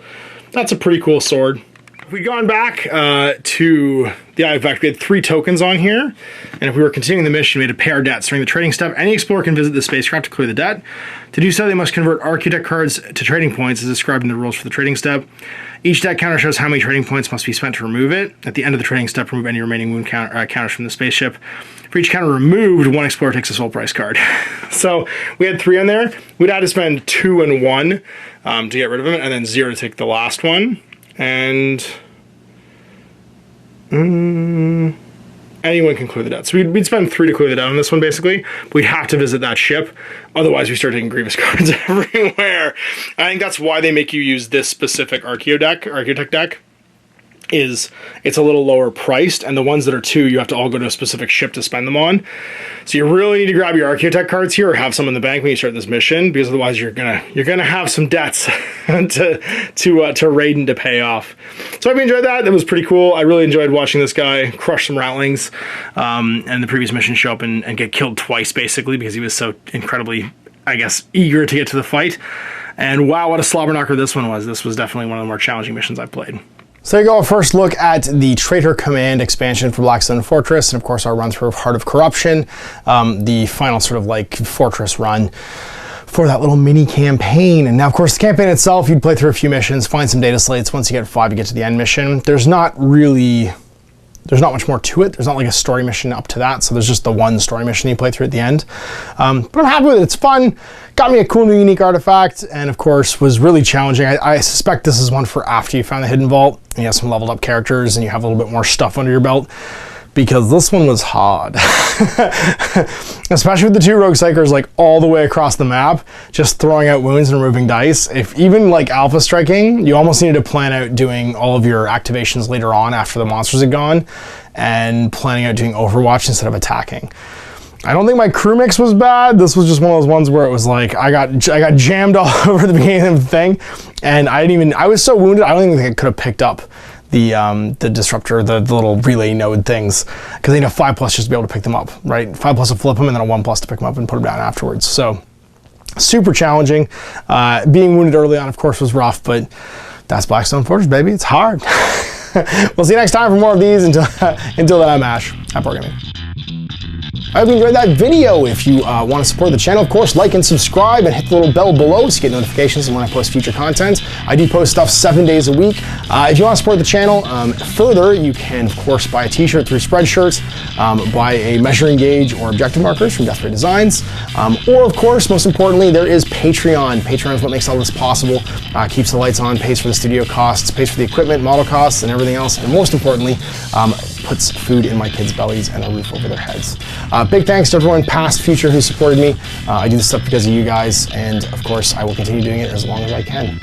That's a pretty cool sword. If we'd gone back to the Eye of Vect, we had 3 tokens on here, and if we were continuing the mission, we had to pay our debts. During the trading step, any explorer can visit the spacecraft to clear the debt. To do so, they must convert Architect cards to trading points as described in the rules for the trading step. Each debt counter shows how many trading points must be spent to remove it. At the end of the trading step, remove any remaining wound counters from the spaceship. For each counter removed, one explorer takes a soul price card. So we had 3 on there. We'd have to spend 2 and 1 to get rid of them, and then 0 to take the last one. And anyone can clear the debt. So we'd spend 3 to clear the debt on this one, basically. But we'd have to visit that ship. Otherwise, we start taking Grievous cards everywhere. I think that's why they make you use this specific Architect deck. it's a little lower priced, and the ones that are 2, you have to all go to a specific ship to spend them on. So you really need to grab your Archaeotech cards here or have some in the bank when you start this mission, because otherwise you're gonna have some debts to raid and to pay off. So I enjoyed that. That was pretty cool. I really enjoyed watching this guy crush some ratlings, and the previous mission show up and get killed twice basically because he was so incredibly, I guess, eager to get to the fight. And wow, what a slobber knocker this one was. This was definitely one of the more challenging missions I've played. So there you go, a first look at the Traitor Command expansion for Blackstone Fortress, and of course our run through of Heart of Corruption, the final sort of like fortress run for that little mini campaign. And now of course the campaign itself, you'd play through a few missions, find some data slates. Once you get 5, you get to the end mission. There's not much more to it. There's not like a story mission up to that. So there's just the one story mission you play through at the end. But I'm happy with it. It's fun. Got me a cool new unique artifact. And of course was really challenging. I suspect this is one for after you found the hidden vault and you have some leveled up characters and you have a little bit more stuff under your belt, because this one was hard. Especially with the 2 rogue psychers like all the way across the map, just throwing out wounds and removing dice. If even like alpha striking, you almost needed to plan out doing all of your activations later on after the monsters had gone and planning out doing Overwatch instead of attacking. I don't think my crew mix was bad. This was just one of those ones where it was like I got jammed all over the beginning of the thing, and I was so wounded I don't even think I could have picked up the disruptor, the little relay node things, because they need a 5+ just to be able to pick them up, right? 5+ to flip them, and then a 1+ to pick them up and put them down afterwards. So super challenging. Being wounded early on, of course, was rough, but that's Blackstone Fortress, baby. It's hard. We'll see you next time for more of these. Until then, I'm Ash. Happy wargaming. I hope you enjoyed that video. If you want to support the channel, of course, like and subscribe and hit the little bell below so you get notifications when I post future content. I do post stuff 7 days a week. If you want to support the channel further, you can, of course, buy a t-shirt through Spreadshirts, buy a measuring gauge or objective markers from Death Ray Designs, or, of course, most importantly, there is Patreon. Patreon is what makes all this possible, keeps the lights on, pays for the studio costs, pays for the equipment, model costs, and everything else, and most importantly, puts food in my kids' bellies and a roof over their heads. Big thanks to everyone, past, future, who supported me. I do this stuff because of you guys, and of course, I will continue doing it as long as I can.